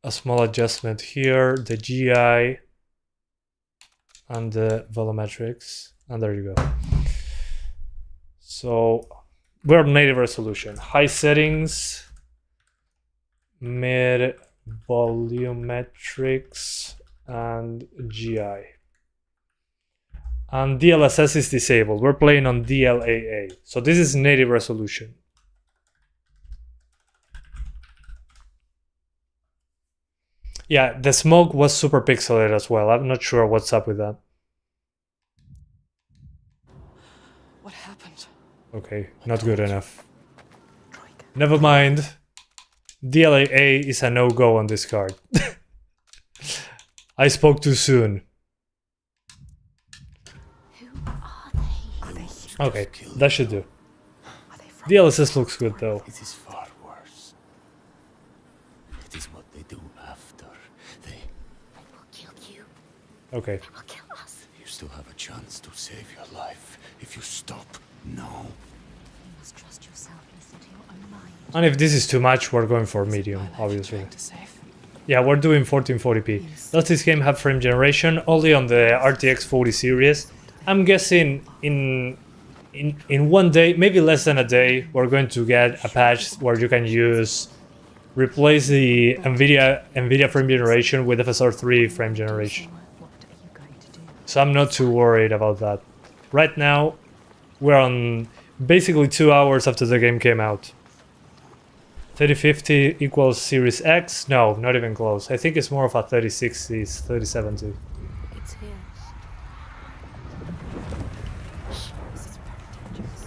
a small adjustment here, the GI and the volumetrics, and there you go. So we're native resolution, high settings, mid volumetrics, and GI. And DLSS is disabled. We're playing on DLAA. So this is native resolution. Yeah, the smoke was super pixelated as well. I'm not sure what's up with that. What happened? Okay, not good enough. Never mind. DLAA is a no-go on this card. I spoke too soon. Okay, that should do. DLSS looks good though. It is far worse. It is what they do after they will kill you. Okay. They will kill us. You still have a chance to save your life if you stop now. You must trust yourself. Listen to your own mind. And if this is too much, we're going for medium, obviously. Yeah, we're doing 1440p. Does this game have frame generation? Only on the RTX 40 series. I'm guessing in one day, maybe less than a day, we're going to get a patch where you can replace the NVIDIA frame generation with FSR 3 frame generation. So I'm not too worried about that. Right now, we're on basically 2 hours after the game came out. 3050 equals Series X? No, not even close. I think it's more of a 3060, 3070. It's here. This is very dangerous.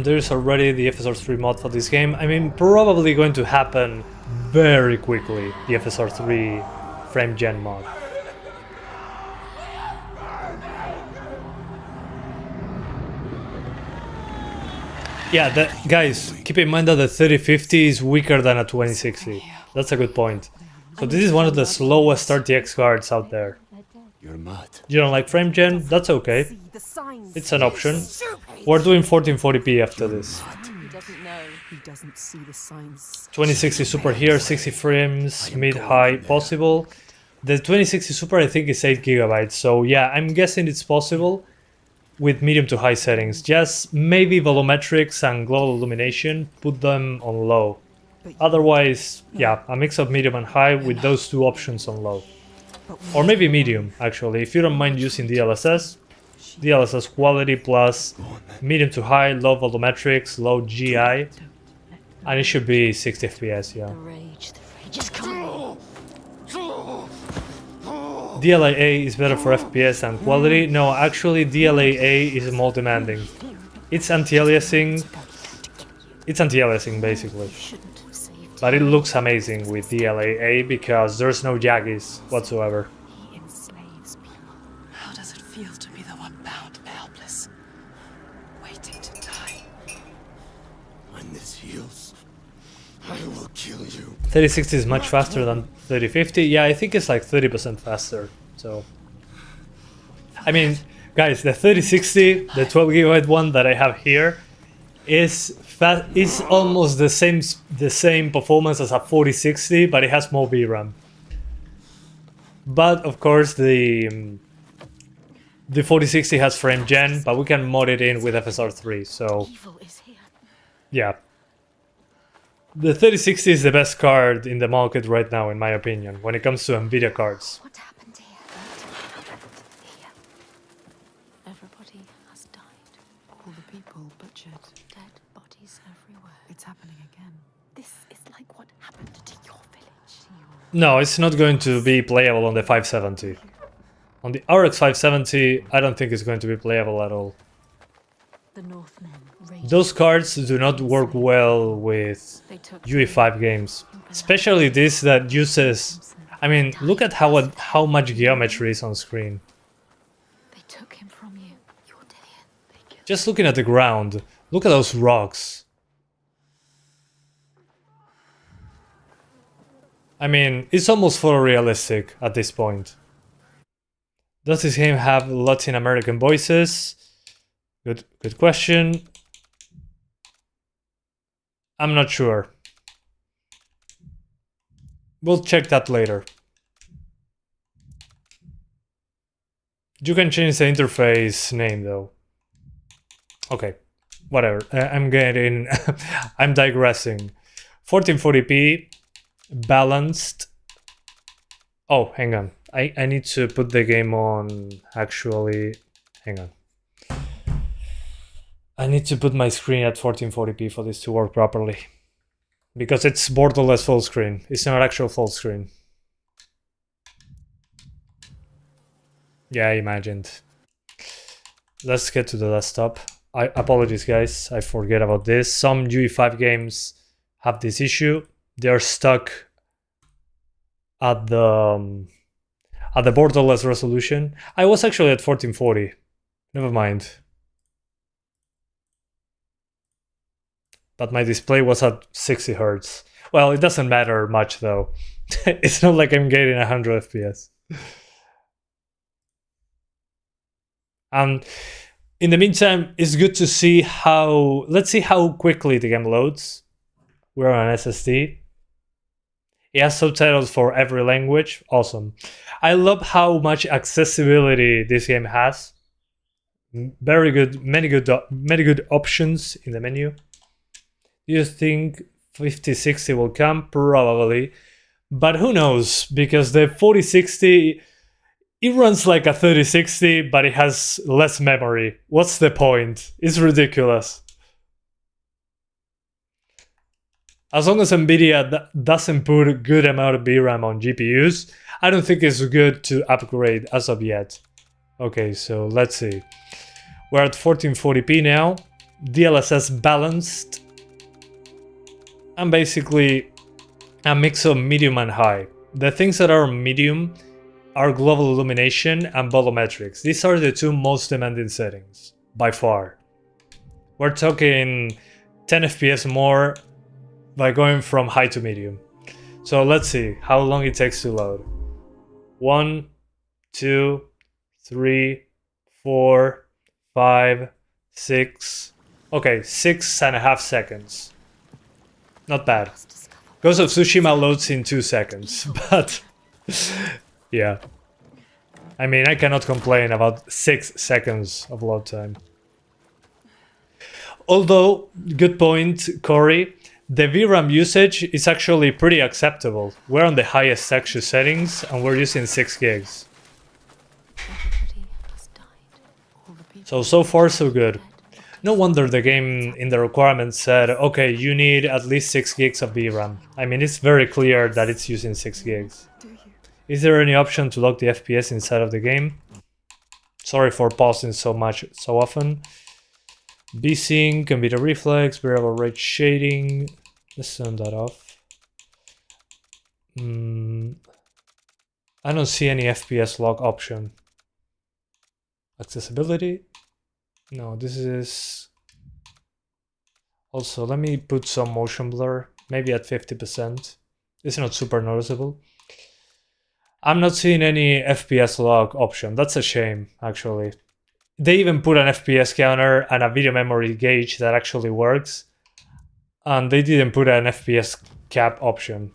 There's already the FSR 3 mod for this game. I mean, probably going to happen very quickly, the FSR 3 frame gen mod. Yeah, guys, keep in mind that the 3050 is weaker than a 2060. That's a good point. So this is one of the slowest RTX cards out there. You're mad. You don't like frame gen? That's okay. It's an option. We're doing 1440p after this. He doesn't know. He doesn't see the signs. 2060 Super here, 60 frames, mid-high possible. The 2060 Super I think is 8 GB, so yeah, I'm guessing it's possible with medium to high settings. Just maybe volumetrics and global illumination, put them on low. Otherwise, yeah, a mix of medium and high with those two options on low. Or maybe medium, actually, if you don't mind using DLSS. DLSS quality plus medium to high, low volumetrics, low GI, and it should be 60 FPS, yeah. The rage is coming. DLAA is better for FPS and quality. No, actually DLAA is more demanding. It's anti-aliasing. It's anti-aliasing basically. But it looks amazing with DLAA because there's no jaggies whatsoever. He enslaves people. How does it feel to be the one bound and helpless? waiting to die. When this heals, I will kill you. 3060 is much faster than 3050. Yeah, I think it's like 30% faster. So, I mean, guys, the 3060, the 12GB one that I have here, is almost the same performance as a 4060, but it has more VRAM. But of course, the 4060 has frame gen, but we can mod it in with FSR3. So Evil is here. yeah, the 3060 is the best card in the market right now, in my opinion, when it comes to Nvidia cards. What happened here? Here. Everybody has died. All the people butchered. Dead bodies everywhere. It's happening again. This is like what happened to your village. No, it's not going to be playable on the 570. On the RX 570, I don't think it's going to be playable at all. The Northmen raided. Those cards do not work well with They took UE5 games, especially this that uses. I mean, look at how much geometry is on screen. They took him from you. Your Dillian. They killed. Just looking at the ground, look at those rocks. I mean, it's almost photorealistic at this point. Does this game have Latin American voices? Good question. I'm not sure. We'll check that later. You can change the interface name though. Okay, whatever. I'm digressing. 1440p, balanced. Oh, hang on. I need to put the game on, actually. Hang on. I need to put my screen at 1440p for this to work properly. Because it's borderless full screen. It's not actual full screen. Yeah, I imagined. Let's get to the desktop. Apologies guys, I forget about this. Some UE5 games have this issue. They're stuck at the borderless resolution. I was actually at 1440. Never mind. But my display was at 60 Hz. Well, it doesn't matter much though. It's not like I'm getting 100 FPS. And in the meantime, it's good to see how... Let's see how quickly the game loads. We're on an SSD. It has subtitles for every language. Awesome. I love how much accessibility this game has. Very good, many good options in the menu. Do you think 5060 will come? Probably. But who knows? Because the 4060, it runs like a 3060, but it has less memory. What's the point? It's ridiculous. As long as Nvidia doesn't put a good amount of VRAM on GPUs, I don't think it's good to upgrade as of yet. Okay, so let's see. We're at 1440p now. DLSS balanced. And basically a mix of medium and high. The things that are medium are global illumination and volumetrics. These are the two most demanding settings, by far. We're talking 10 FPS more by going from high to medium. So let's see how long it takes to load. 1, 2, 3, 4, 5, 6. Okay, 6.5 seconds. Not bad. Ghost of Tsushima loads in 2 seconds, but yeah. I mean, I cannot complain about 6 seconds of load time. Although, good point, Corey. The VRAM usage is actually pretty acceptable. We're on the highest texture settings and we're using 6 gigs. Everybody has died. All the people So far so good. No wonder the game in the requirements said, okay, you need at least 6 gigs of VRAM. I mean, it's very clear that it's using 6 gigs. Do you? Is there any option to lock the FPS inside of the game? Sorry for pausing so often. VSync, computer reflex, variable rate shading. Let's turn that off. I don't see any FPS lock option. Accessibility? No, this is Also, let me put some motion blur, maybe at 50%. It's not super noticeable. I'm not seeing any FPS log option. That's a shame, actually. They even put an FPS counter and a video memory gauge that actually works. And they didn't put an FPS cap option.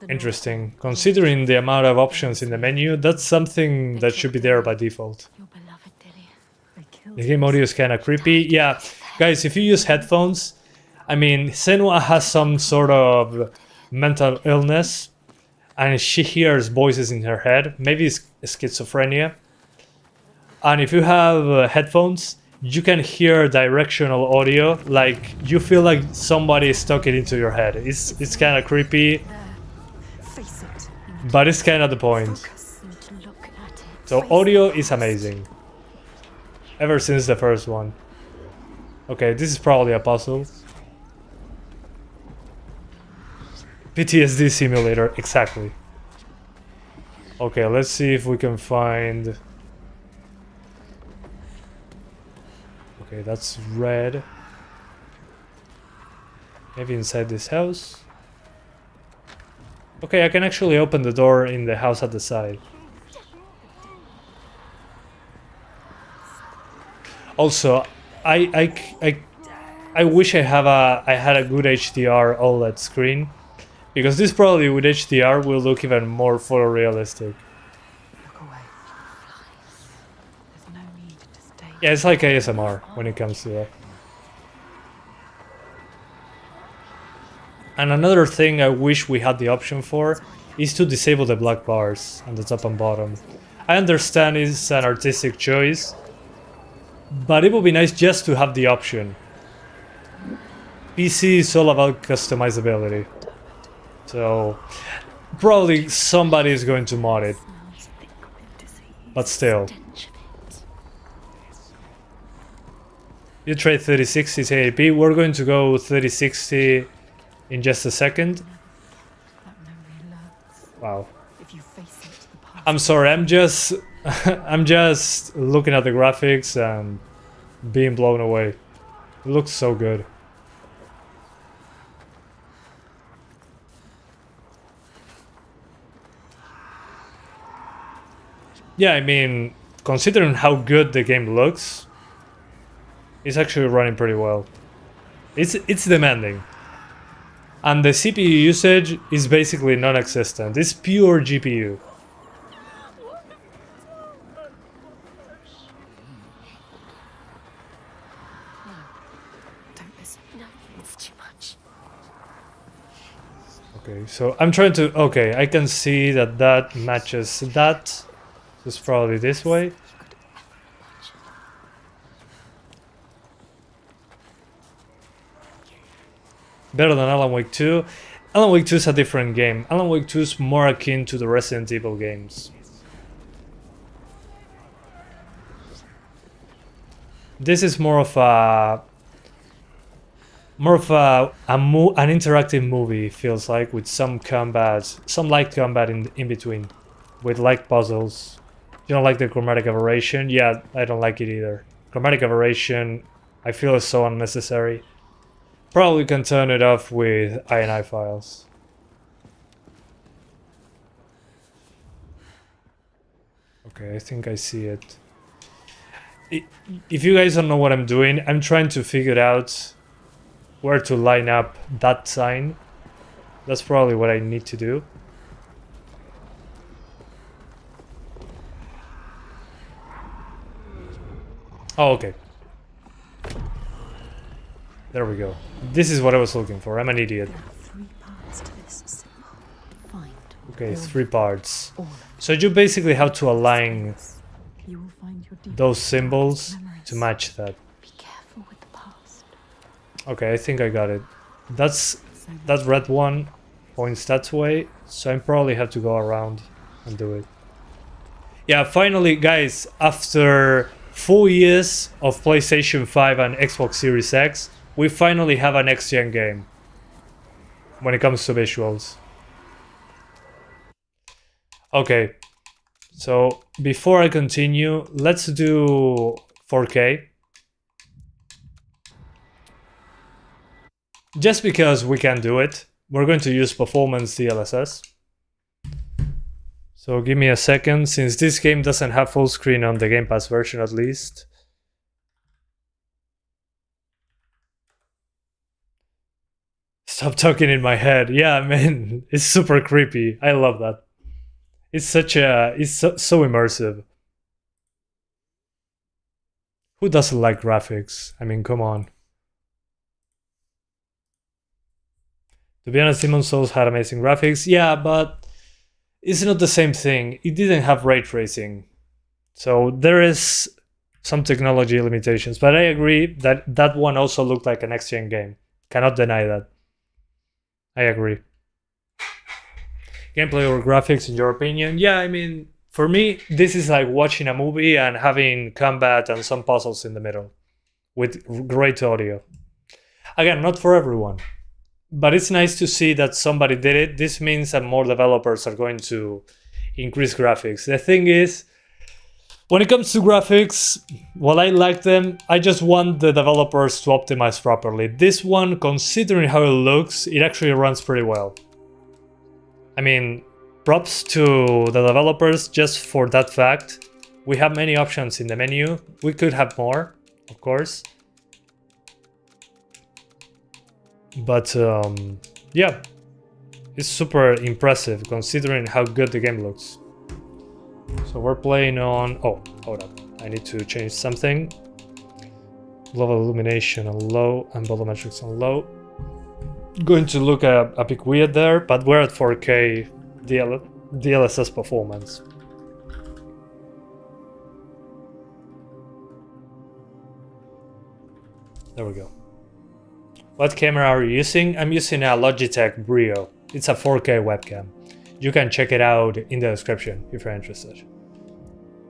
Interesting. Considering the amount of options in the menu, that's something that should be there by default. Your beloved Dilly. The game audio is kind of creepy. Yeah, guys, if you use headphones, I mean, Senua has some sort of mental illness and she hears voices in her head. Maybe it's schizophrenia. And if you have headphones, you can hear directional audio, like you feel like somebody is talking into your head. It's kind of creepy, Face it. but it's kind of the point. Need to look at it. So audio is amazing. Ever since the first one. Okay, this is probably a puzzle. PTSD simulator, exactly. Okay, let's see if we can find... Okay, that's red. Maybe inside this house. Okay, I can actually open the door in the house at the side. Also, I wish I had a good HDR OLED screen, because this probably with HDR will look even more photorealistic. Look away. There's no need to stay. Yeah, it's like ASMR when it comes to that. And another thing I wish we had the option for is to disable the black bars on the top and bottom. I understand it's an artistic choice, but it would be nice just to have the option. PC is all about customizability. So probably somebody is going to mod it. Smells thick with disease. But still. Stench of it. You trade 3060 1080p. We're going to go 3060 in just a second. That memory lurks. Wow. If you face it, the past. I'm sorry, I'm just I'm just looking at the graphics and being blown away. It looks so good. Yeah, I mean, considering how good the game looks, it's actually running pretty well. It's demanding. And the CPU usage is basically non-existent. It's pure GPU. Don't listen. No, it's too much. Okay, so I'm trying to... Okay, I can see that that matches that. It's probably this way. Better than Alan Wake 2. Alan Wake 2 is a different game. Alan Wake 2 is more akin to the Resident Evil games. This is more of an interactive movie, feels like, with some combat, some light combat in between, with light puzzles. You don't like the chromatic aberration? Yeah, I don't like it either. Chromatic aberration, I feel is so unnecessary. Probably can turn it off with INI files. Okay, I think I see it. If you guys don't know what I'm doing, I'm trying to figure out where to line up that sign. That's probably what I need to do. Oh, okay. There we go. This is what I was looking for. I'm an idiot. There are 3 parts to this symbol. Find Okay, all 3 parts. all of So you basically have to align this. You will find your deepest, those symbols darkest memories. to match that. Be careful with the past. Okay, I think I got it. That red one points that way, so I probably have to go around and do it. Yeah, finally, guys, after 4 years of PlayStation 5 and Xbox Series X, we finally have a next-gen game when it comes to visuals. Okay, so before I continue, let's do 4K. just because we can do it, we're going to use performance DLSS. So give me a second, since this game doesn't have full screen on the Gamepass version at least. Stop talking in my head. Yeah, man, it's super creepy. I love that. It's so immersive. Who doesn't like graphics? I mean, come on. To be honest, Demon's Souls had amazing graphics. Yeah, but it's not the same thing. It didn't have ray tracing. So there is some technology limitations. But I agree that that one also looked like a next-gen game. Cannot deny that. I agree. Gameplay or graphics, in your opinion? Yeah, I mean, for me, this is like watching a movie and having combat and some puzzles in the middle with great audio. Again, not for everyone, but it's nice to see that somebody did it. This means that more developers are going to increase graphics. The thing is, when it comes to graphics, while I like them, I just want the developers to optimize properly. This one, considering how it looks, it actually runs pretty well. I mean, props to the developers just for that fact. We have many options in the menu. We could have more, of course. But yeah, it's super impressive considering how good the game looks. So we're playing on... Oh, hold up. I need to change something. Global illumination on low and volumetrics on low. Going to look a bit weird there, but we're at 4K DLSS performance. There we go. What camera are you using? I'm using a Logitech BRIO. It's a 4K webcam. You can check it out in the description if you're interested.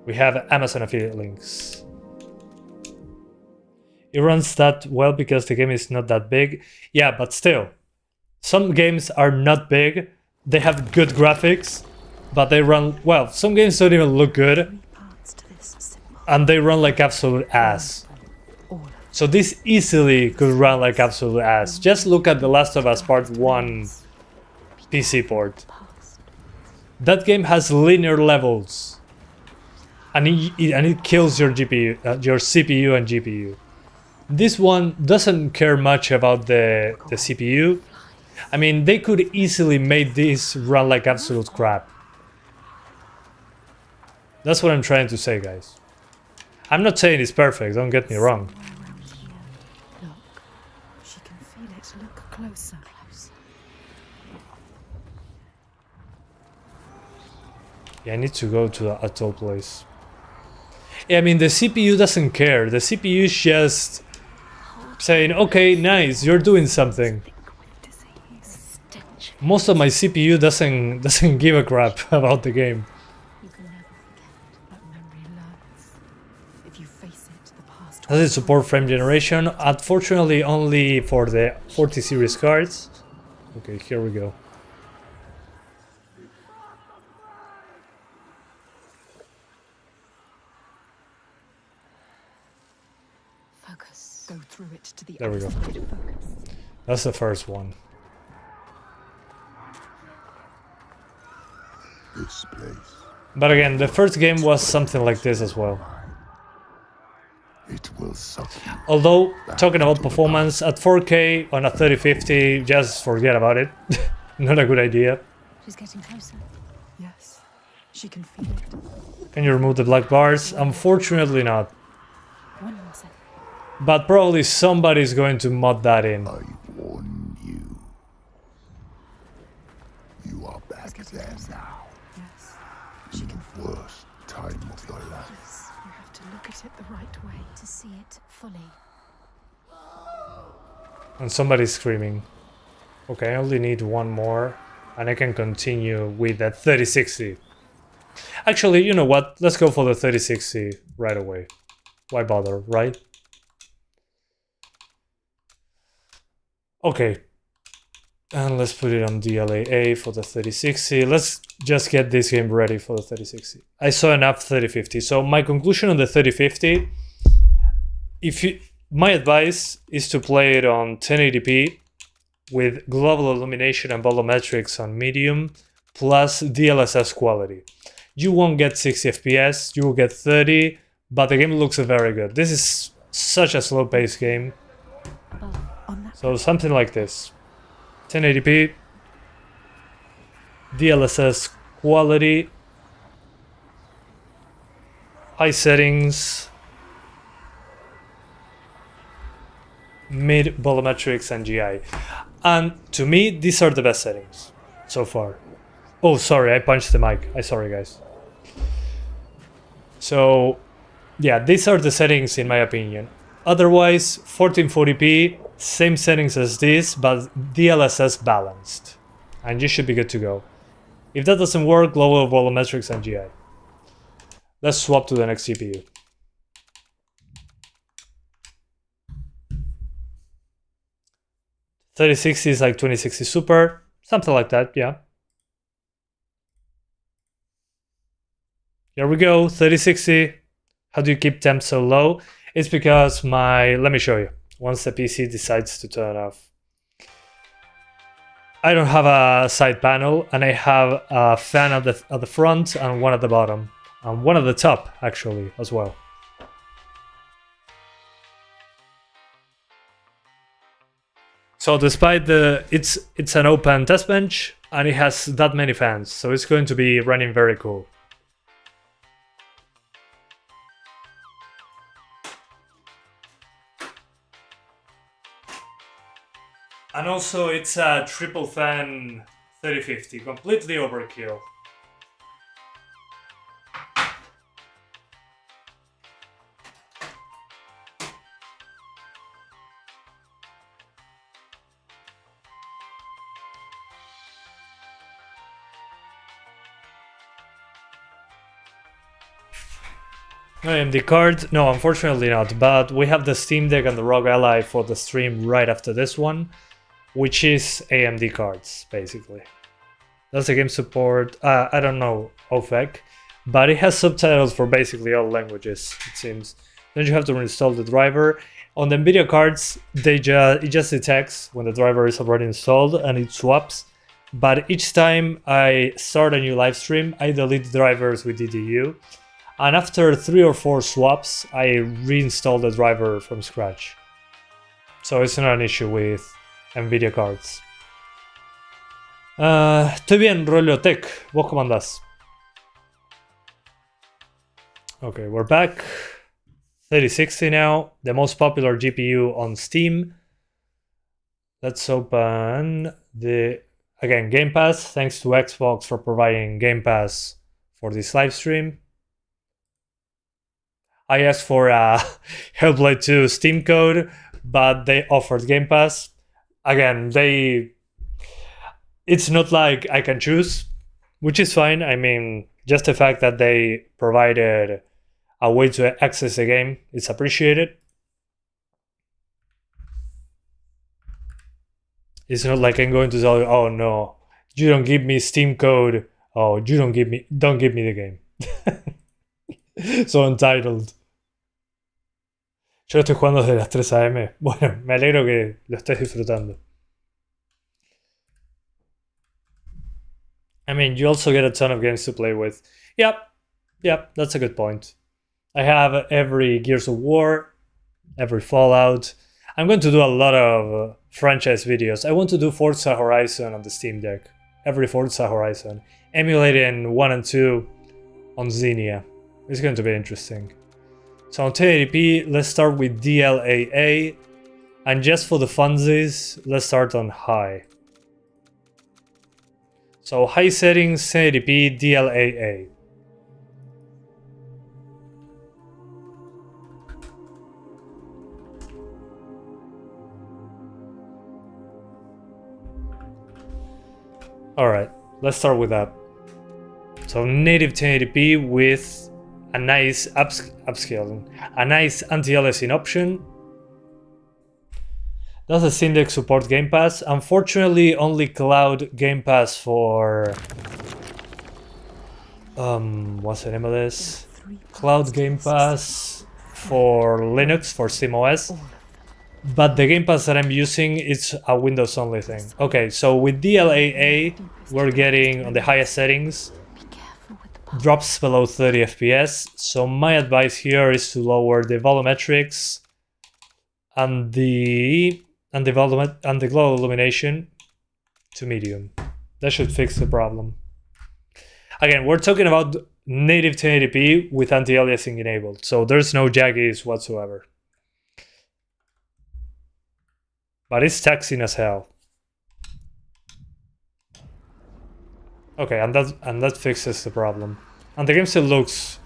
We have Amazon affiliate links. It runs that well because the game is not that big. Yeah, but still, some games are not big. They have good graphics, but they run, well, some games don't even look good, and they run like absolute ass. So this easily could run like absolute ass. Just look at The Last of Us Part 1 PC port. That game has linear levels, and it kills your GPU, your CPU and GPU. This one doesn't care much about the CPU. I mean, they could easily make this run like absolute crap. That's what I'm trying to say, guys. I'm not saying it's perfect, don't get me wrong. Look, she can feel it. Look closer. Yeah, I need to go to a toll place. Yeah, I mean, the CPU doesn't care. The CPU is just saying, okay, nice, you're doing something. Most of my CPU doesn't give a crap about the game. You can never forget, but memory learns. If you face it, the past. Does it support frame generation? Unfortunately, only for the 40 series cards. Okay, here we go. Focus. Go through it to the There we go. other side. Focus. That's the first one. This place. But again, the first game was something like this as well. It will suck you. Although, talking about performance, at 4K on a 3050, just forget about it. Not a good idea. She's getting closer. Yes, she can feel it. Can you remove the black bars? Unfortunately not. 1 second. But probably somebody's going to mod that in. I warn you. You are back She's getting there closer. now. Yes, she can feel it. Worst time of your life. Yes, you have to look at it the right way. To see it fully. And somebody's screaming. Okay, I only need one more. And I can continue with that 3060. Actually, you know what? Let's go for the 3060 right away. Why bother, right? Okay. And let's put it on DLAA for the 3060. Let's just get this game ready for the 3060. I saw enough 3050. So my conclusion on the 3050, my advice is to play it on 1080p with global illumination and volumetrics on medium, plus DLSS quality. You won't get 60 FPS, you will get 30, but the game looks very good. This is such a slow-paced game. So something like this. 1080p, DLSS quality, high settings, mid volumetrics and GI. And to me, these are the best settings so far. Oh, sorry, I punched the mic. I'm sorry, guys. So, yeah, these are the settings in my opinion. Otherwise, 1440p, same settings as this, but DLSS balanced. And you should be good to go. If that doesn't work, lower volumetrics and GI. Let's swap to the next GPU. $3060 is like 2060 Super, something like that, yeah. Here we go, 3060. How do you keep temp so low? It's because let me show you, once the PC decides to turn off. I don't have a side panel, and I have a fan at the front and one at the bottom, and one at the top actually as well. So despite it's an open test bench and it has that many fans, so it's going to be running very cool. And also it's a Triple Fan 3050, completely overkill. AMD card? No, unfortunately not, but we have the Steam Deck and the ROG Ally for the stream right after this one, which is AMD cards, basically. Does the game support? I don't know, OFEC, but it has subtitles for basically all languages, it seems. Then you have to reinstall the driver. On the NVIDIA cards, it just detects when the driver is already installed and it swaps. But each time I start a new live stream, I delete the drivers with DDU. And after 3 or 4 swaps, I reinstall the driver from scratch. So it's not an issue with NVIDIA cards. Estoy bien, Rolotech. ¿Vos cómo andás? Okay, we're back. 3060 now, the most popular GPU on Steam. Let's open again, Gamepass. Thanks to Xbox for providing Gamepass for this live stream. I asked for a Hellblade 2 Steam code, but they offered Gamepass. Again, it's not like I can choose, which is fine. I mean, just the fact that they provided a way to access the game is appreciated. It's not like I'm going to tell you, oh no, you don't give me Steam code, oh, you don't give me the game. So entitled. Yo lo estoy jugando desde las 3 AM. Bueno, me alegro que lo estés disfrutando. I mean, you also get a ton of games to play with. Yep, that's a good point. I have every Gears of War, every Fallout. I'm going to do a lot of franchise videos. I want to do Forza Horizon on the Steam Deck. Every Forza Horizon. Emulating 1 and 2 on Xenia. It's going to be interesting. So on 1080p, let's start with DLAA. And just for the funsies, let's start on high. So high settings, 1080p, DLAA. Alright, let's start with that. So native 1080p with a nice upscaling, a nice anti-aliasing option. Does the Steam Deck support Game Pass? Unfortunately, only cloud Game Pass for what's the name of this? Cloud Game Pass for Linux, for SteamOS. but the Gamepass that I'm using is a Windows only thing. Okay, so with DLAA, we're getting on the highest settings, Be careful with the path. drops below 30 FPS. So my advice here is to lower the volumetrics and the glow illumination to medium. That should fix the problem. Again, we're talking about native 1080p with anti-aliasing enabled, so there's no jaggies whatsoever. But it's taxing as hell. Okay, and that fixes the problem. And the game still looks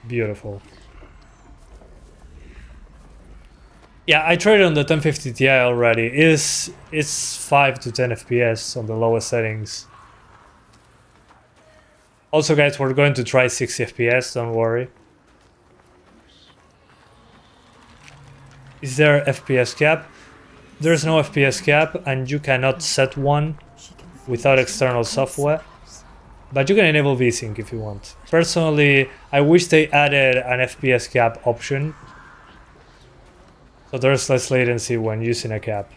beautiful. Yeah, I tried it on the 1050 Ti already. It's 5 to 10 FPS on the lowest settings. Also, guys, we're going to try 60 FPS, don't worry. Is there FPS cap? There's no FPS cap, and you cannot set one without external software. But you can enable VSync if you want. Personally, I wish they added an FPS cap option, so there's less latency when using a cap.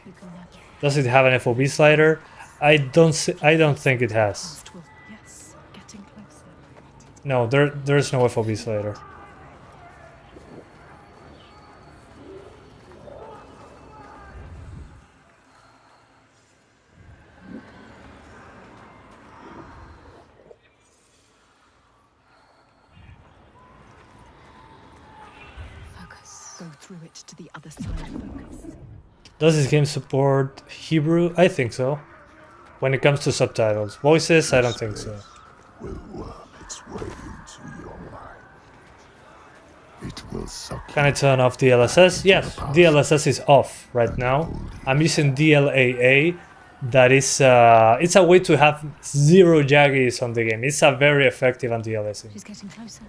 Does it have an FOV slider? I don't think it has. Yes, getting closer. No, there's no FOV slider. Focus. Go through it to the other side. Focus. Does this game support Hebrew? I think so. When it comes to subtitles. Voices, I don't think so. Will worm its way into your mind. It will suck. Can I turn off DLSS? Yes, DLSS is off right now. I'm using DLAA. That is, it's a way to have zero jaggies on the game. It's a very effective anti-aliasing. She's getting closer.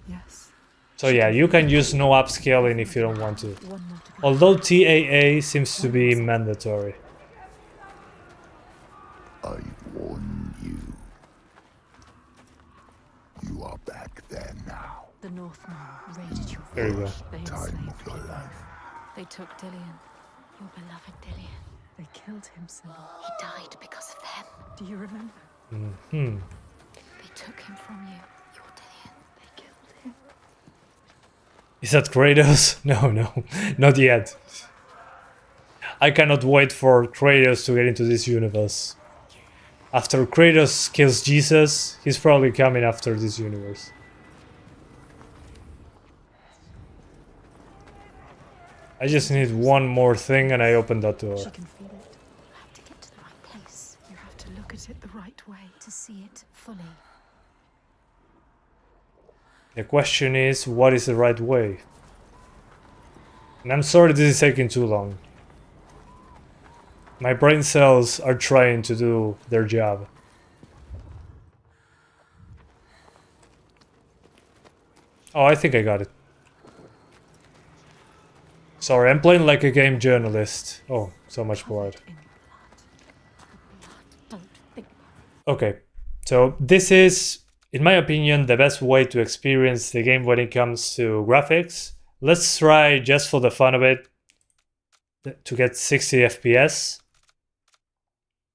Yes. So yeah, you can use no upscaling if you don't want to. One more to go. Although TAA seems to be mandatory. I warn you. You are back there now. The Northmen raided your There you go. village. They Time enslaved of your people. life. They took Dillian, your beloved Dillian. They killed him, Cindy. He died because of them. Do you remember? They took him from you, your Dillian. They killed him. Is that Kratos? No, not yet. I cannot wait for Kratos to get into this universe. After Kratos kills Jesus, he's probably coming after this universe. I just need one more thing and I open that door. She can feel it. You have to get to the right place You have to look at it the right way. to see it fully. The question is, what is the right way? And I'm sorry this is taking too long. My brain cells are trying to do their job. Oh, I think I got it. Sorry, I'm playing like a game journalist. Oh, so much blood. In Don't think. Okay, so this is, in my opinion, the best way to experience the game when it comes to graphics. Let's try, just for the fun of it, to get 60 FPS.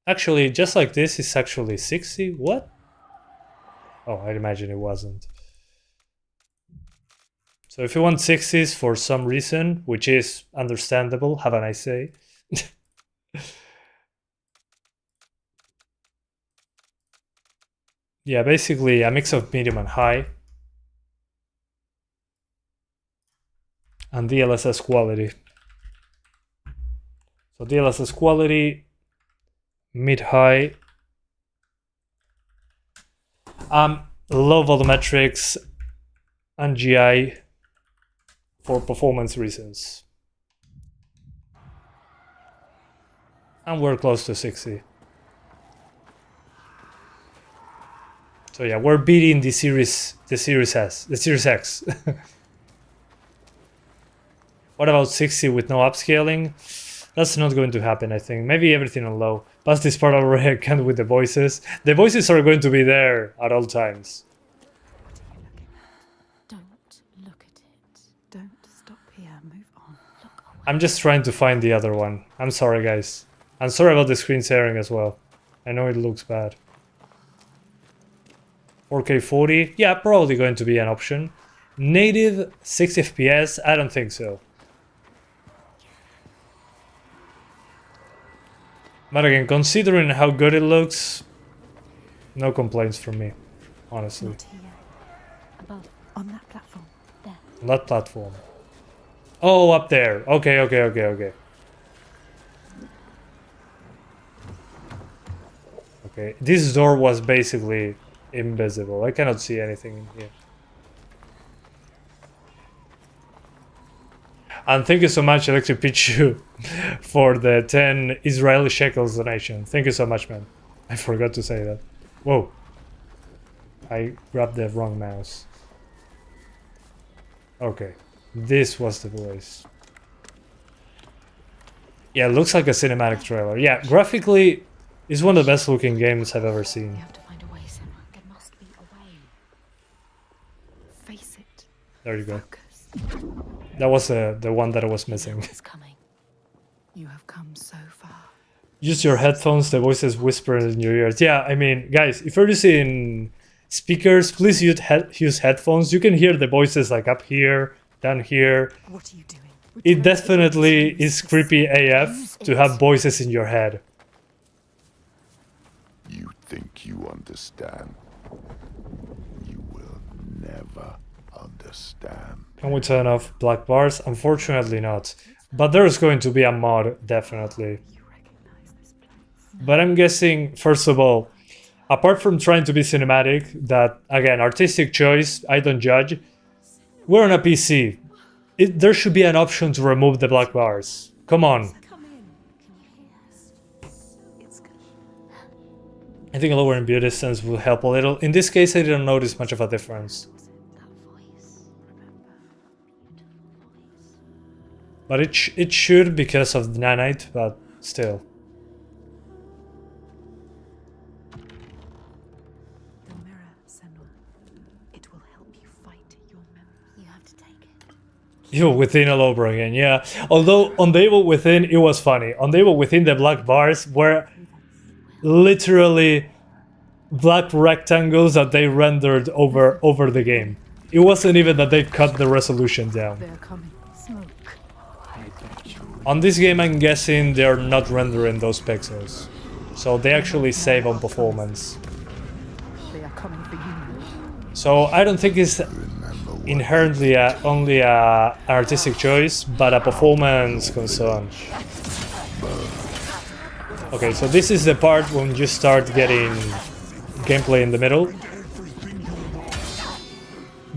Actually, just like this, it's actually 60. What? Oh, I'd imagine it wasn't. So if you want 60s for some reason, which is understandable, have a nice day. Yeah, basically a mix of medium and high. And DLSS quality. So DLSS quality, mid-high. Low volumetrics and GI for performance reasons. And we're close to 60. So yeah, we're beating the Series X. What about 60 with no upscaling? That's not going to happen, I think. Maybe everything on low. Past this part already, I can't with the voices. The voices are going to be there at all times. Don't look at it. Don't stop here. Move on. Look I'm just trying to find the other one. I'm sorry, guys. I'm sorry about the screen sharing as well. I know it looks bad. 4K 40? Yeah, probably going to be an option. Native 60 FPS? I don't think so. But again, considering how good it looks, no complaints from me, honestly. Not here. Above, on that platform. There. On that platform. Oh, up there. Okay, okay, okay, okay. Okay, this door was basically invisible. I cannot see anything in here. And thank you so much, Electric Pichu, for the 10 Israeli shekels donation. Thank you so much, man. I forgot to say that. Whoa. I grabbed the wrong mouse. Okay. This was the place. Yeah, it looks like a cinematic trailer. Yeah, graphically, it's one of the best looking games I've ever You seen. have to find a way, Senua. There must be a way. Face it. There you go. Focus. That was the one that I was missing. It's coming. You have come so far. Use your headphones, the voices whisper in your ears. Yeah, I mean, guys, if you're using speakers, please use headphones. You can hear the voices like up here, down here. What are you doing? It definitely is creepy AF to have voices in your head. You think you understand? You will never understand. Can we turn off black bars? Unfortunately not. But there's going to be a mod, definitely. You recognize this place. But I'm guessing, first of all, apart from trying to be cinematic, that, again, artistic choice, I don't judge, we're on a PC. There should be an option to remove the black bars. Come on. Come in. Can you hear us? It's good. I think lowering beauty distance will help a little. In this case, I didn't notice much of a difference. That voice. Remember? Beautiful voice. But it should because of the nanite, but still. The mirror, Senua. It will help you fight your memories. You have to take it. Evil Within all over again, yeah. Although on the Evil Within, it was funny. On the Evil Within, the black bars were literally black rectangles that they rendered over the game. It wasn't even that they cut the resolution down. They're coming. Smoke. On this game, I'm guessing they're not rendering those pixels. So they actually save on performance. They are coming for you. So I don't think it's inherently only an artistic choice, but a performance concern. Okay, so this is the part when you start getting gameplay in the middle.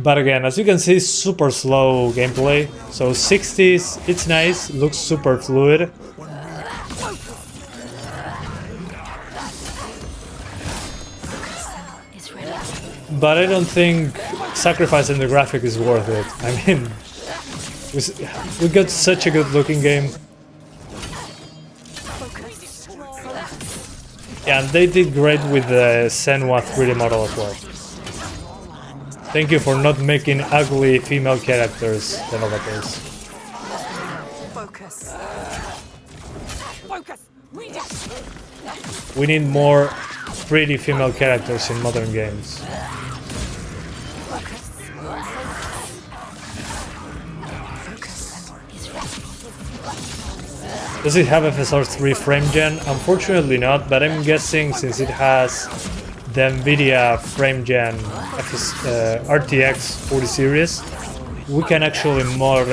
But again, as you can see, super slow gameplay. So 60s, it's nice, looks super fluid. It's ready. But I don't think sacrificing the graphic is worth it. I mean, we got such a good looking game. Yeah, and they did great with the Senua 3D model as well. Thank you for not making ugly female characters, developers. Focus. Focus. We need more pretty female characters in modern games. Does it have FSR 3 frame gen? Unfortunately not, but I'm guessing since it has the NVIDIA frame gen RTX 40 series, we can actually mod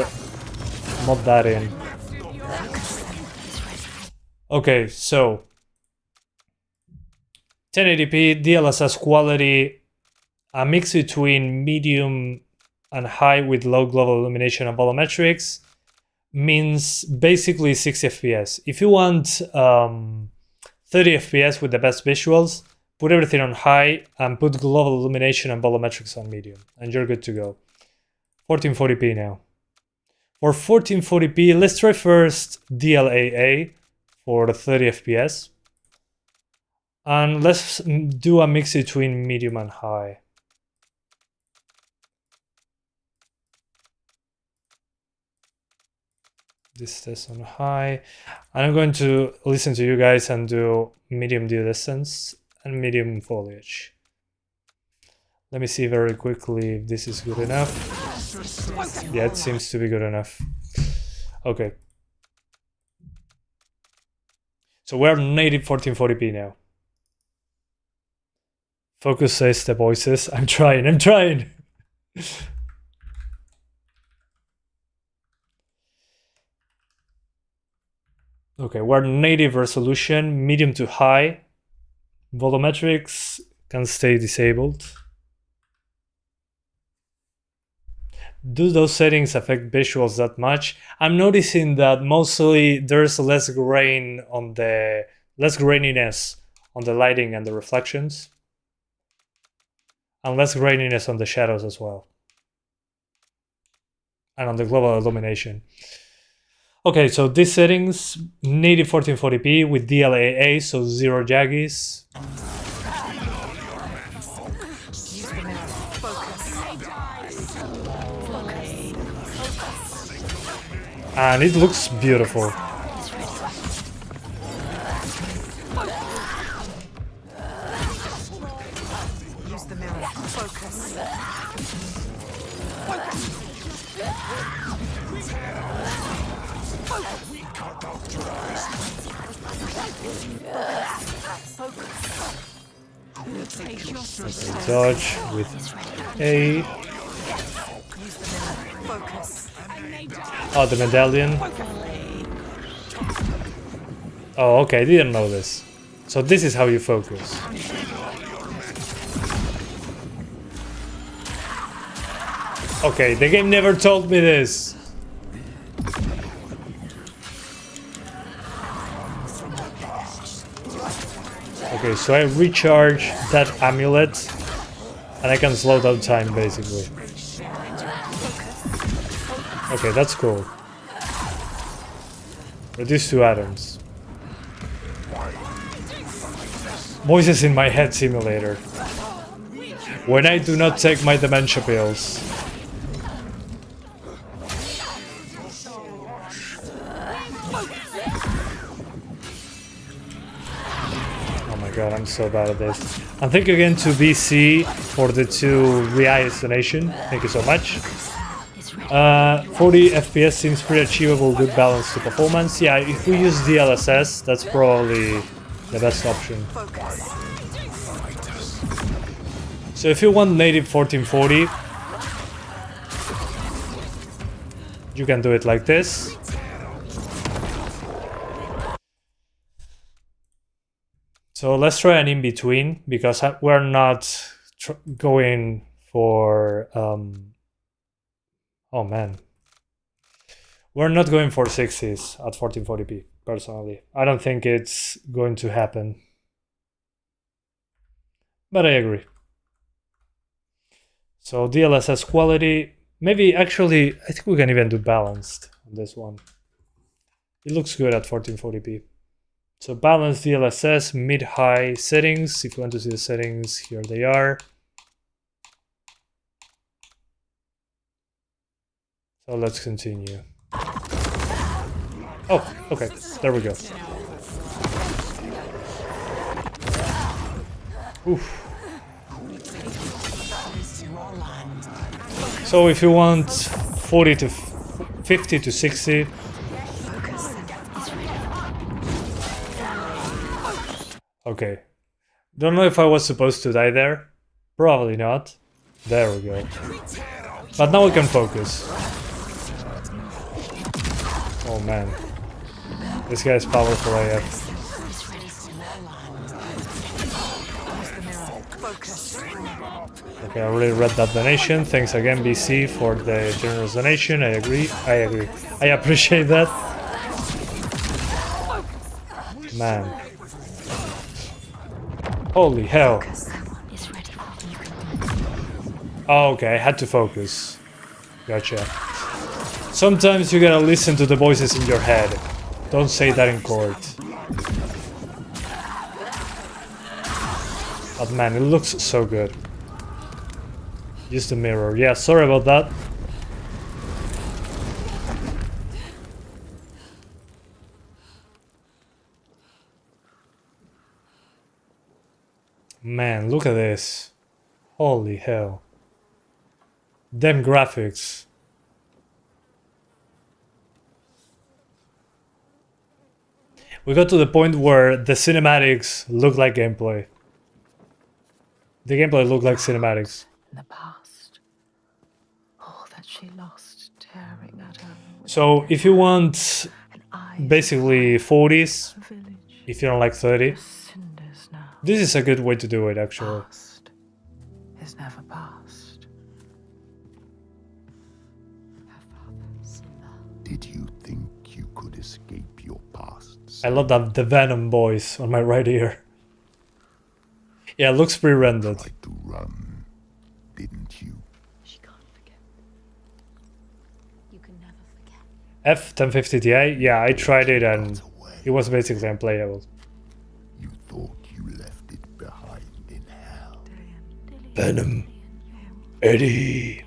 that in. Okay, so 1080p DLSS quality, a mix between medium and high with low global illumination and volumetrics, means basically 60 FPS. If you want 30 FPS with the best visuals, put everything on high and put global illumination and volumetrics on medium, and you're good to go. 1440p now. For 1440p, let's try first DLAA for 30 FPS. And let's do a mix between medium and high. this test on high. And I'm going to listen to you guys and do medium distance and medium foliage. Let me see very quickly if this is good enough. Yeah, it seems to be good enough. Okay. So we're native 1440p now. Focus says the voices. I'm trying. Okay, we're native resolution, medium to high. Volumetrics can stay disabled. Do those settings affect visuals that much? I'm noticing that mostly there's less graininess on the lighting and the reflections, and less graininess on the shadows as well, and on the global illumination. Okay, so these settings, native 1440p with DLAA, so 0 jaggies. And it looks beautiful. Use the mirror. Focus. Dodge with A. Oh, the medallion. Oh, okay, I didn't know this. So this is how you focus. Okay, the game never told me this. Okay, so I recharge that amulet and I can slow down time basically. Okay, that's cool. Reduce to atoms. Voices in my head simulator. When I do not take my dementia pills. Oh my god, I'm so bad at this. And thank you again to BC for the 2 reais donation. Thank you so much. 40 FPS seems pretty achievable, good balance to performance. Yeah, if we use DLSS, that's probably the best option. So if you want native 1440, you can do it like this. So let's try an in-between, because we're not going for... oh man. We're not going for 60s at 1440p, personally. I don't think it's going to happen. But I agree. So DLSS quality, maybe actually, I think we can even do balanced on this one. It looks good at 1440p. So balanced DLSS, mid-high settings. If you want to see the settings, here they are. So let's continue. Oh, okay, there we go. Oof. So if you want 40 to 50 to 60, okay. Don't know if I was supposed to die there. Probably not. There we go. But now we can focus. Oh man. This guy is powerful AF. Okay, I already read that donation. Thanks again, BC, for the generous donation. I agree. I appreciate that. Man. Holy hell. Oh, okay, I had to focus. Gotcha. Sometimes you gotta listen to the voices in your head. Don't say that in court. But man, it looks so good. Use the mirror. Yeah, sorry about that. Man, look at this. Holy hell. Them graphics. We got to the point where the cinematics look like gameplay. The gameplay looked like cinematics. In the past, all that she lost tearing at her. with So if you want an eye basically 40s, of a village. if you don't like 30, Cinders now. this is a good way to do it actually. Past is never past. Her father, Simba. Did you think you could escape your past? I love that the Venom voice on my right ear. Yeah, it looks pre-rendered. Tried to run, didn't you? She can't forget. You can never forget. F1050 Ti, yeah, I tried it and Got away. it was basically unplayable. You thought you left it behind in hell. Venom, Eddie,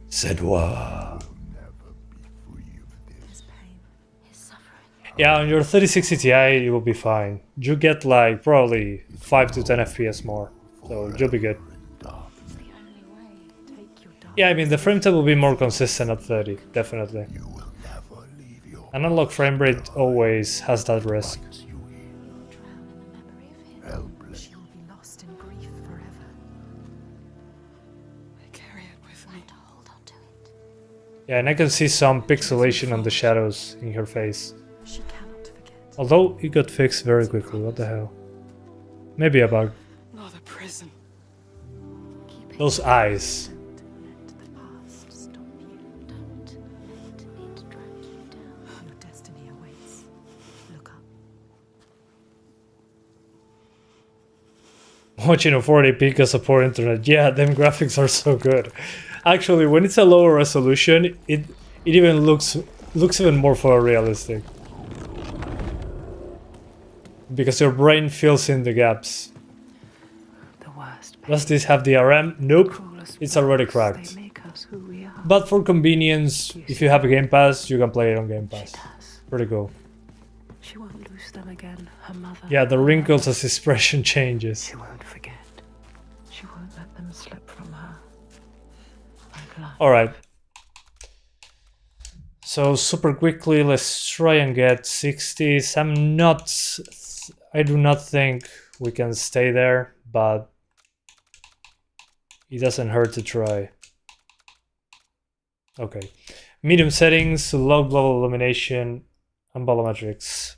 Senwa. You'll never be free of this. His suffering. Yeah, on your 3060 Ti, you will be fine. You get like probably 5 to 10 FPS more, so you'll be good. It's the only way. Take your dark. Yeah, I mean the frame rate will be more consistent at 30, definitely. You will never leave your An unlocked frame rate always has that risk. once you hear You'll drown in the memory of him. Hellblade. She will be lost in grief forever. I carry it with me. Learn to hold on to it. Yeah, and I can see some pixelation on the shadows in her face. She cannot forget. Although it got fixed very quickly, what the hell? Maybe a bug. Not a prison. Keep it. Those eyes. Let the past stop you. Don't let it drag you down. Your destiny awaits. Look up. Watching a 480p can support internet. Yeah, them graphics are so good. Actually, when it's a lower resolution, it even looks even more photorealistic. Because your brain fills in the gaps. The worst. Does this have DRM? Nope. Cruelest It's already works, cracked. They make us who we are. But for convenience, if you have a Gamepass, you can play it on Gamepass. Does. Pretty cool. She won't lose them again. Her mother. Yeah, the wrinkles as expression changes. She won't forget. She won't let them slip from her. Like life. Alright. So super quickly, let's try and get 60s. I do not think we can stay there, but it doesn't hurt to try. Okay. Medium settings, low global illumination, and volumetrics.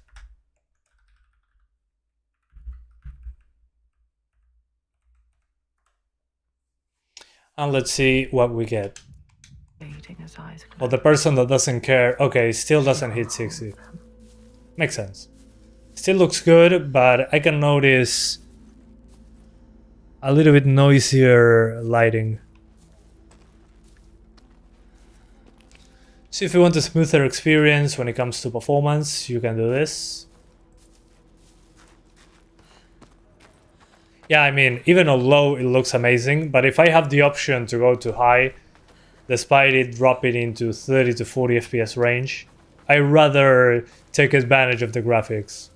And let's see what we get. Fading as eyes Well, the person that doesn't care, okay, still doesn't hit 60. Makes sense. Still looks good, but I can notice a little bit noisier lighting. So if you want a smoother experience when it comes to performance, you can do this. Yeah, I mean, even on low, it looks amazing, but if I have the option to go to high, despite it dropping into 30 to 40 FPS range, I rather take advantage of the graphics.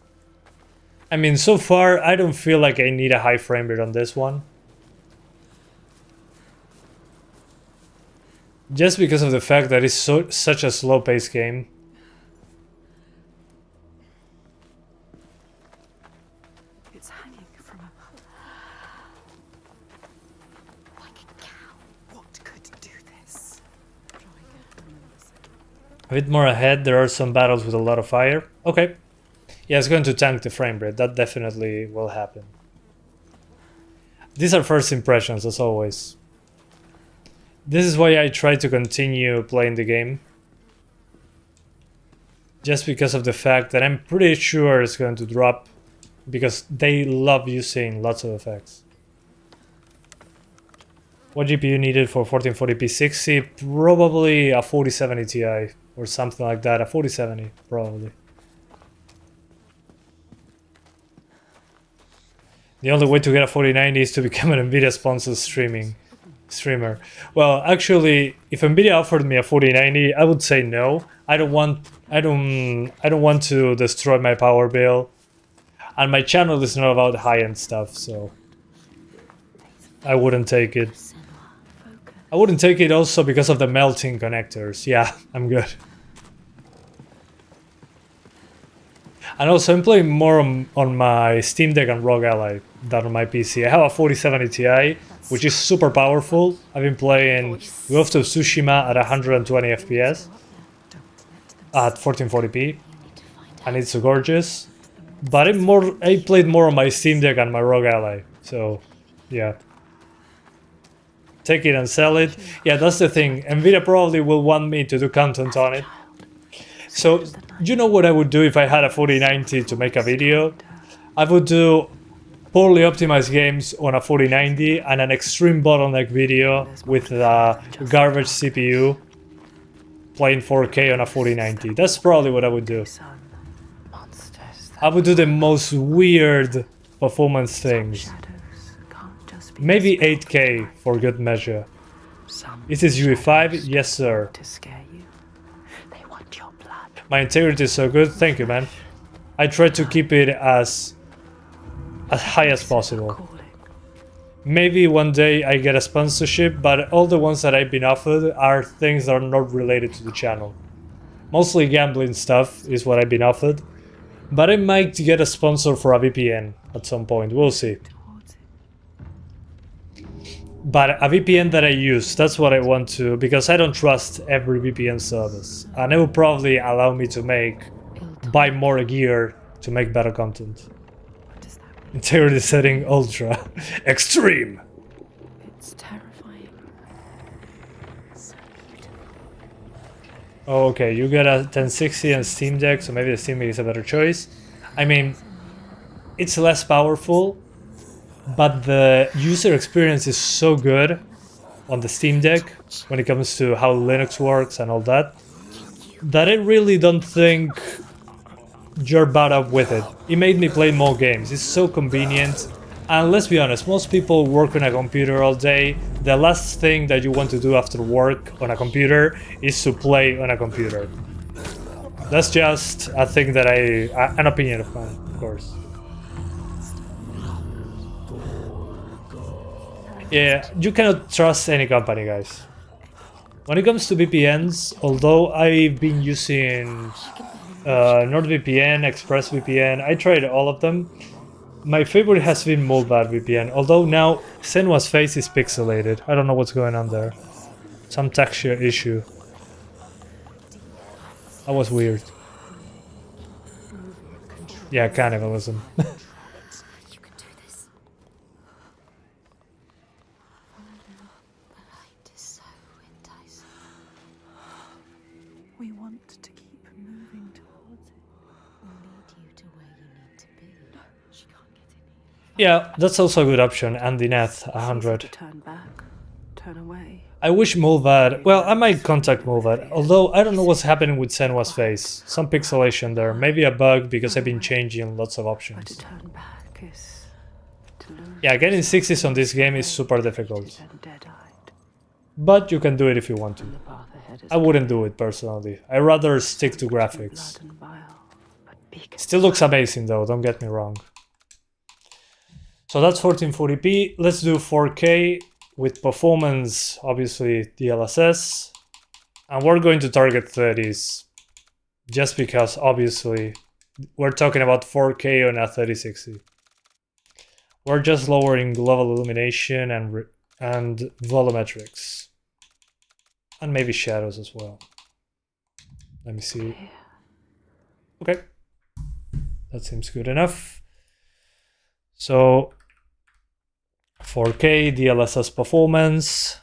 I mean, so far, I don't feel like I need a high frame rate on this one. Just because of the fact that it's such a slow-paced game. It's hanging from a Like a cow. What could do this? A bit more ahead, there are some battles with a lot of fire. Okay. Yeah, it's going to tank the frame rate. That definitely will happen. These are first impressions, as always. This is why I try to continue playing the game. Just because of the fact that I'm pretty sure it's going to drop. Because they love using lots of effects. What GPU needed for 1440p 60? Probably a 4070 Ti or something like that. A 4070, probably. The only way to get a 4090 is to become an Nvidia sponsored streamer. Well, actually, if Nvidia offered me a 4090, I would say no. I don't want to destroy my power bill, and my channel is not about high-end stuff, so I wouldn't take it. I wouldn't take it also because of the melting connectors. Yeah, I'm good. And also, I'm playing more on my Steam Deck and ROG Ally than on my PC. I have a 4070 Ti, which is super powerful. I've been playing Ghost of Tsushima at 120 FPS at 1440p, and it's gorgeous. But I played more on my Steam Deck and my ROG Ally, so yeah. Take it and sell it. Yeah, that's the thing. Nvidia probably will want me to do content on it. So, you know what I would do if I had a 4090 to make a video? I would do poorly optimized games on a 4090 and an extreme bottleneck video with a garbage CPU playing 4K on a 4090. That's probably what I would do. I would do the most weird performance things. Maybe 8K for good measure. Is this UE5? Yes, sir. My integrity is so good. Thank you, man. I try to keep it as high as possible. Maybe one day I get a sponsorship, but all the ones that I've been offered are things that are not related to the channel. Mostly gambling stuff is what I've been offered. But I might get a sponsor for a VPN at some point. We'll see. But a VPN that I use, that's what I want to, because I don't trust every VPN service. And it will probably allow me to buy more gear to make better content. Integrity setting ultra. Extreme! It's terrifying. Oh, okay, you get a 1060 and Steam Deck, so maybe the Steam Deck is a better choice. I mean, it's less powerful, but the user experience is so good on the Steam Deck when it comes to how Linux works and all that, that I really don't think you're bad up with it. It made me play more games. It's so convenient. And let's be honest, most people work on a computer all day. The last thing that you want to do after work on a computer is to play on a computer. That's just a thing that an opinion of mine, of course. Yeah, you cannot trust any company, guys. When it comes to VPNs, although I've been using NordVPN, ExpressVPN, I tried all of them. My favorite has been Molbad VPN, although now Senua's face is pixelated. I don't know what's going on there. Some texture issue. That was weird. Yeah, cannibalism. We want to keep moving towards it. We'll lead you to where you need to be. She can't get in here. Yeah, that's also a good option. Andy Neth, 100. To turn back, turn away. I wish Mulvad... Well, I might contact Mulvad, although I don't know what's happening with Senua's face. Some pixelation there. Maybe a bug because I've been changing lots of But options. to turn back is to lose. Yeah, getting 60s on this game is super difficult. And dead-eyed. But you can do it if you want to. The path ahead is I wouldn't do it personally. I'd rather stick to graphics. blood and bile, but beacon. Still looks amazing though, don't get me wrong. So that's 1440p. Let's do 4K with performance, obviously DLSS. And we're going to target 30s. Just because obviously we're talking about 4K on a 3060. We're just lowering global illumination and volumetrics. And maybe shadows as well. Let me see. Okay. That seems good enough. So 4K, DLSS performance,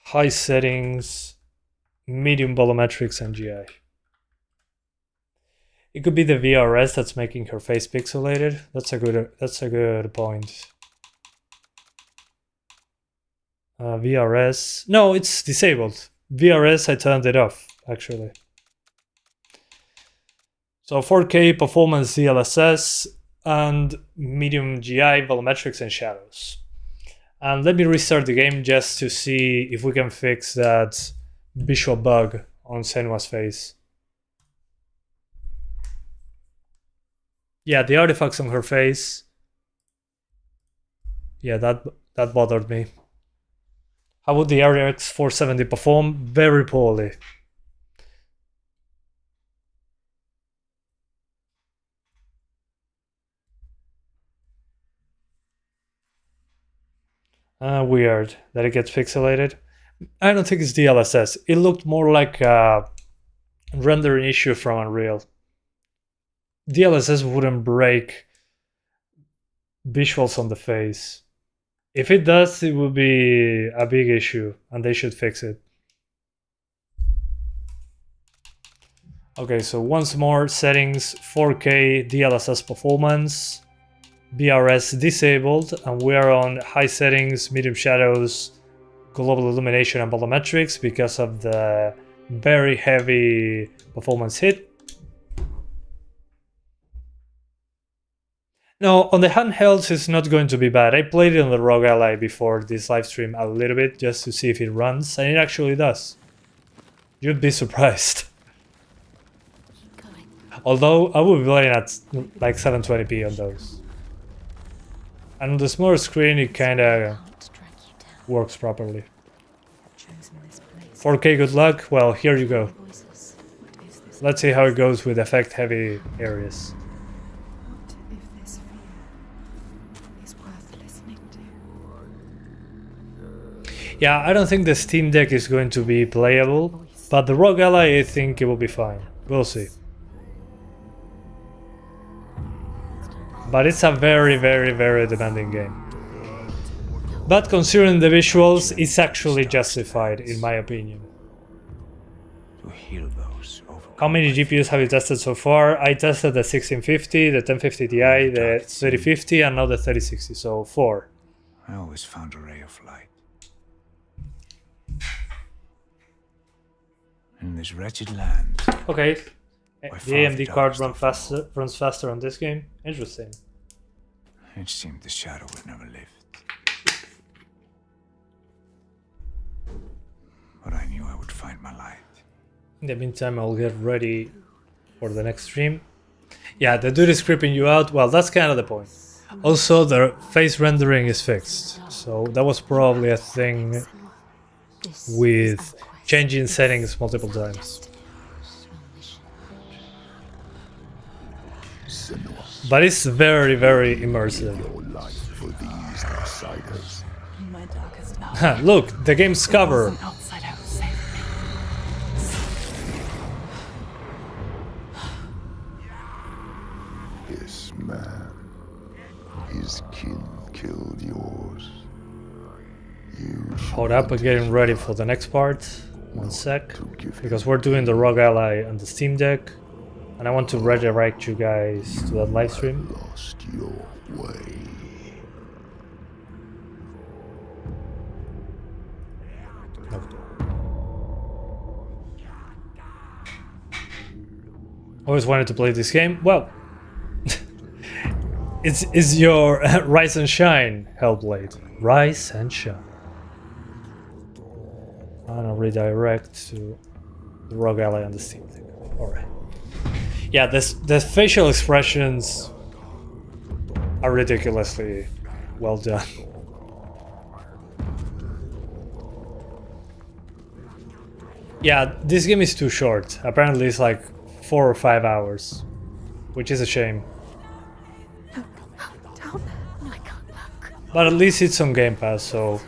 high settings, medium volumetrics, and GI. It could be the VRS that's making her face pixelated. That's a good point. VRS. No, it's disabled. VRS, I turned it off, actually. So 4K performance DLSS and medium GI, volumetrics, and shadows. And let me restart the game just to see if we can fix that visual bug on Senua's face. Yeah, the artifacts on her face Yeah, that bothered me. How would the RTX 470 perform? Very poorly. Weird that it gets pixelated. I don't think it's DLSS. It looked more like a rendering issue from Unreal. DLSS wouldn't break visuals on the face. If it does, it would be a big issue, and they should fix it. Okay, so once more, settings, 4K DLSS performance, BRS disabled, and we are on high settings, medium shadows, global illumination and volumetrics because of the very heavy performance hit. No, on the handhelds it's not going to be bad. I played it on the ROG Ally before this live stream a little bit just to see if it runs, and it actually does. You'd be surprised. Although I will be playing at like 720p on those. And on the smaller screen it kinda works properly. 4K good luck? Well, here you go. Let's see how it goes with effect heavy areas. Yeah, I don't think the Steam Deck is going to be playable, but the ROG Ally I think it will be fine. We'll see. But it's a very, very, very demanding game. But considering the visuals, it's actually justified in my opinion. How many GPUs have you tested so far? I tested the 1650, the 1050 Ti, the 3050 and now the 3060, so 4. I always found a ray of light. In this wretched land. Okay. The AMD card runs faster on this game. Interesting. It seemed the shadow would never lift. But I knew I would find my light. In the meantime, I'll get ready for the next stream. Yeah, the dude is creeping you out. Well, that's kind of the point. Also, the face rendering is fixed. So that was probably a thing with changing settings multiple times. But it's very, very immersive. Look, the game's cover. This man, his kin killed yours. Hold up, we're getting ready for the next part. One sec. Because we're doing the ROG Ally and the Steam Deck. And I want to redirect you guys to that live stream. Lost your way. Always wanted to play this game. Well, it's your rise and shine, Hellblade. Rise and shine. I'm gonna redirect to the ROG Ally and the Steam Deck. Alright. Yeah, the facial expressions are ridiculously well done. Yeah, this game is too short. Apparently it's like 4 or 5 hours, which is a shame. But at least it's on Gamepass, so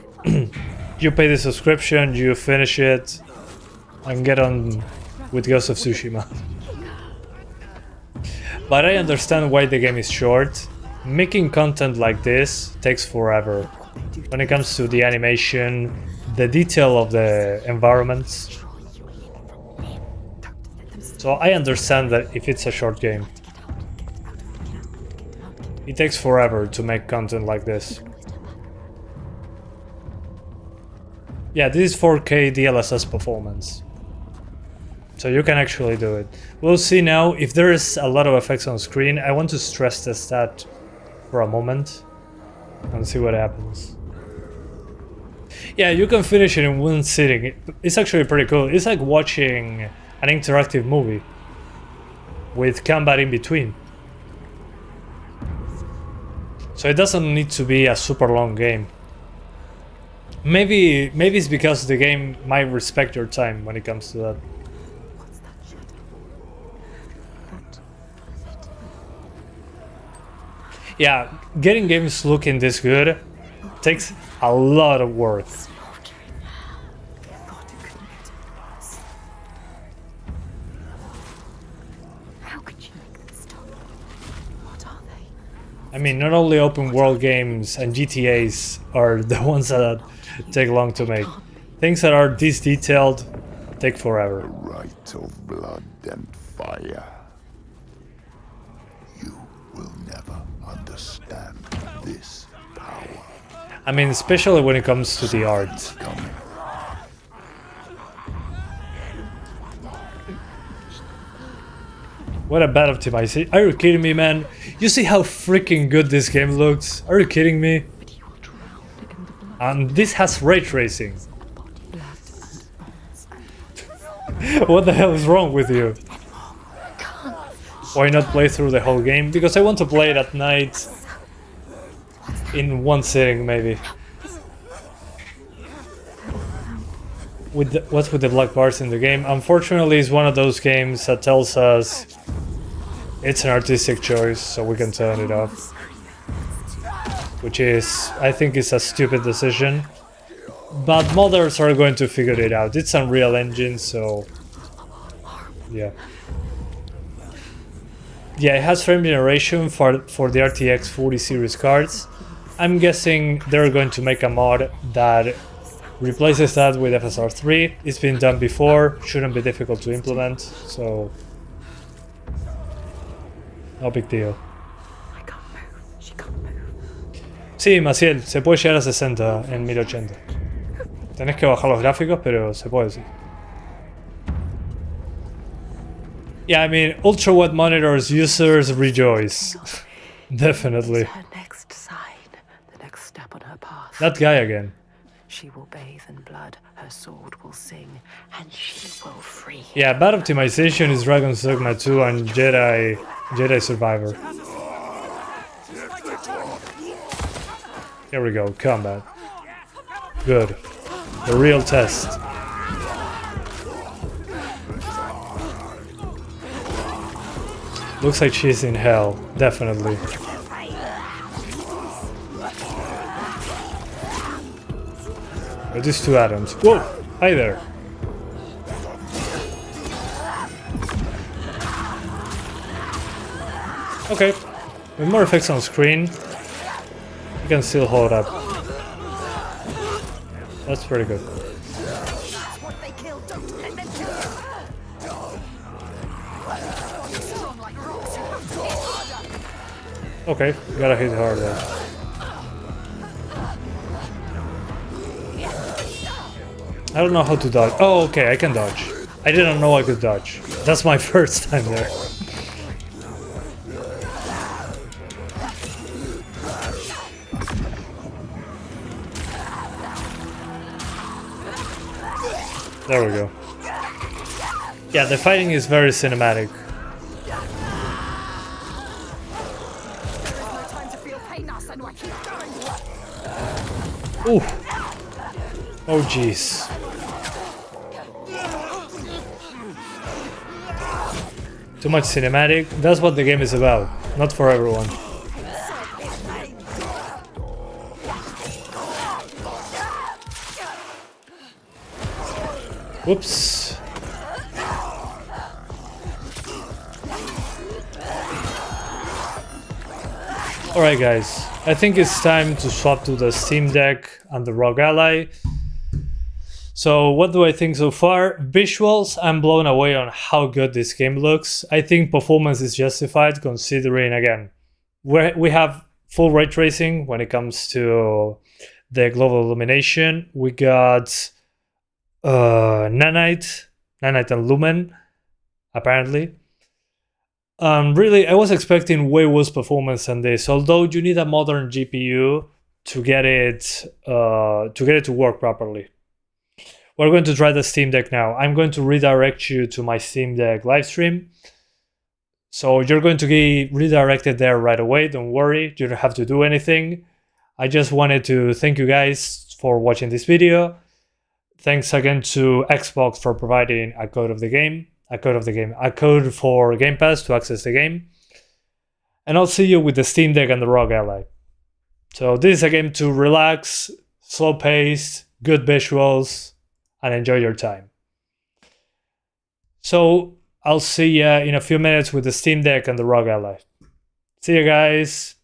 you pay the subscription, you finish it, and get on with Ghost of Tsushima. But I understand why the game is short. Making content like this takes forever. When it comes to the animation, the detail of the environments. So I understand that if it's a short game, it takes forever to make content like this. Yeah, this is 4K DLSS performance. So you can actually do it. We'll see now if there is a lot of effects on screen. I want to stress test that for a moment and see what happens. Yeah, you can finish it in one sitting. It's actually pretty cool. It's like watching an interactive movie with combat in between. So it doesn't need to be a super long game. Maybe it's because the game might respect your time when it comes to that. What's that shadow? What was it? Yeah, getting games looking this good takes a lot of work. Smoldering hell. I thought it couldn't get worse. How could you make them stop? What are they? I mean, not only open world games and GTAs are the ones that take long to make. Things that are this detailed take forever. Right of blood and fire. You will never understand this power. I mean, especially when it comes to the art. Coming. What a bad optimization. Are you kidding me, man? You see how freaking good this game looks? Are you kidding me? But you will drown in the blood. And this has ray tracing. Body, blood, and bones. What the hell is wrong with you? Why not play through the whole game? Because I want to play it at night. In one sitting, maybe. What's with the black bars in the game? Unfortunately, it's one of those games that tells us it's an artistic choice, so we can turn it off. Which is, I think, is a stupid decision. But modders are going to figure it out. It's Unreal Engine, so yeah. Yeah, it has frame generation for the RTX 40 series cards. I'm guessing they're going to make a mod that replaces that with FSR 3. It's been done before, shouldn't be difficult to implement, so no big deal. I can't move. She can't move. Sí, Maciel, se puede llegar a 60 en 1080. Tenés que bajar los gráficos, pero se puede, sí. Yeah, I mean, ultra wide monitors users rejoice. Definitely. Her next sign, the next step on her path. That guy again. She will bathe in blood, her sword will sing, and she will free him. Yeah, bad optimization is Dragon's Dogma 2 and Jedi Survivor. Here we go, combat. Good. The real test. Looks like she's in hell, definitely. Are these two atoms? Whoa! Hi there. Okay, with more effects on screen, you can still hold up. That's pretty good. Okay, gotta hit hard there. I don't know how to dodge. Oh, okay, I can dodge. I didn't know I could dodge. That's my first time there. There we go. Yeah, the fighting is very cinematic. Ooh. Oh jeez. Too much cinematic. That's what the game is about. Not for everyone. Whoops. Alright guys, I think it's time to swap to the Steam Deck and the ROG Ally. So what do I think so far? Visuals, I'm blown away on how good this game looks. I think performance is justified considering, again, we have full ray tracing when it comes to the global illumination. We got nanite and lumen, apparently. Really, I was expecting way worse performance than this, although you need a modern GPU to get it to work properly. We're going to try the Steam Deck now. I'm going to redirect you to my Steam Deck livestream. So you're going to be redirected there right away. Don't worry, you don't have to do anything. I just wanted to thank you guys for watching this video. Thanks again to Xbox for providing a code for Gamepass to access the game. And I'll see you with the Steam Deck and the ROG Ally. So this is a game to relax, slow pace, good visuals, and enjoy your time. So I'll see you in a few minutes with the Steam Deck and the ROG Ally. See you guys.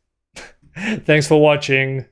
Thanks for watching.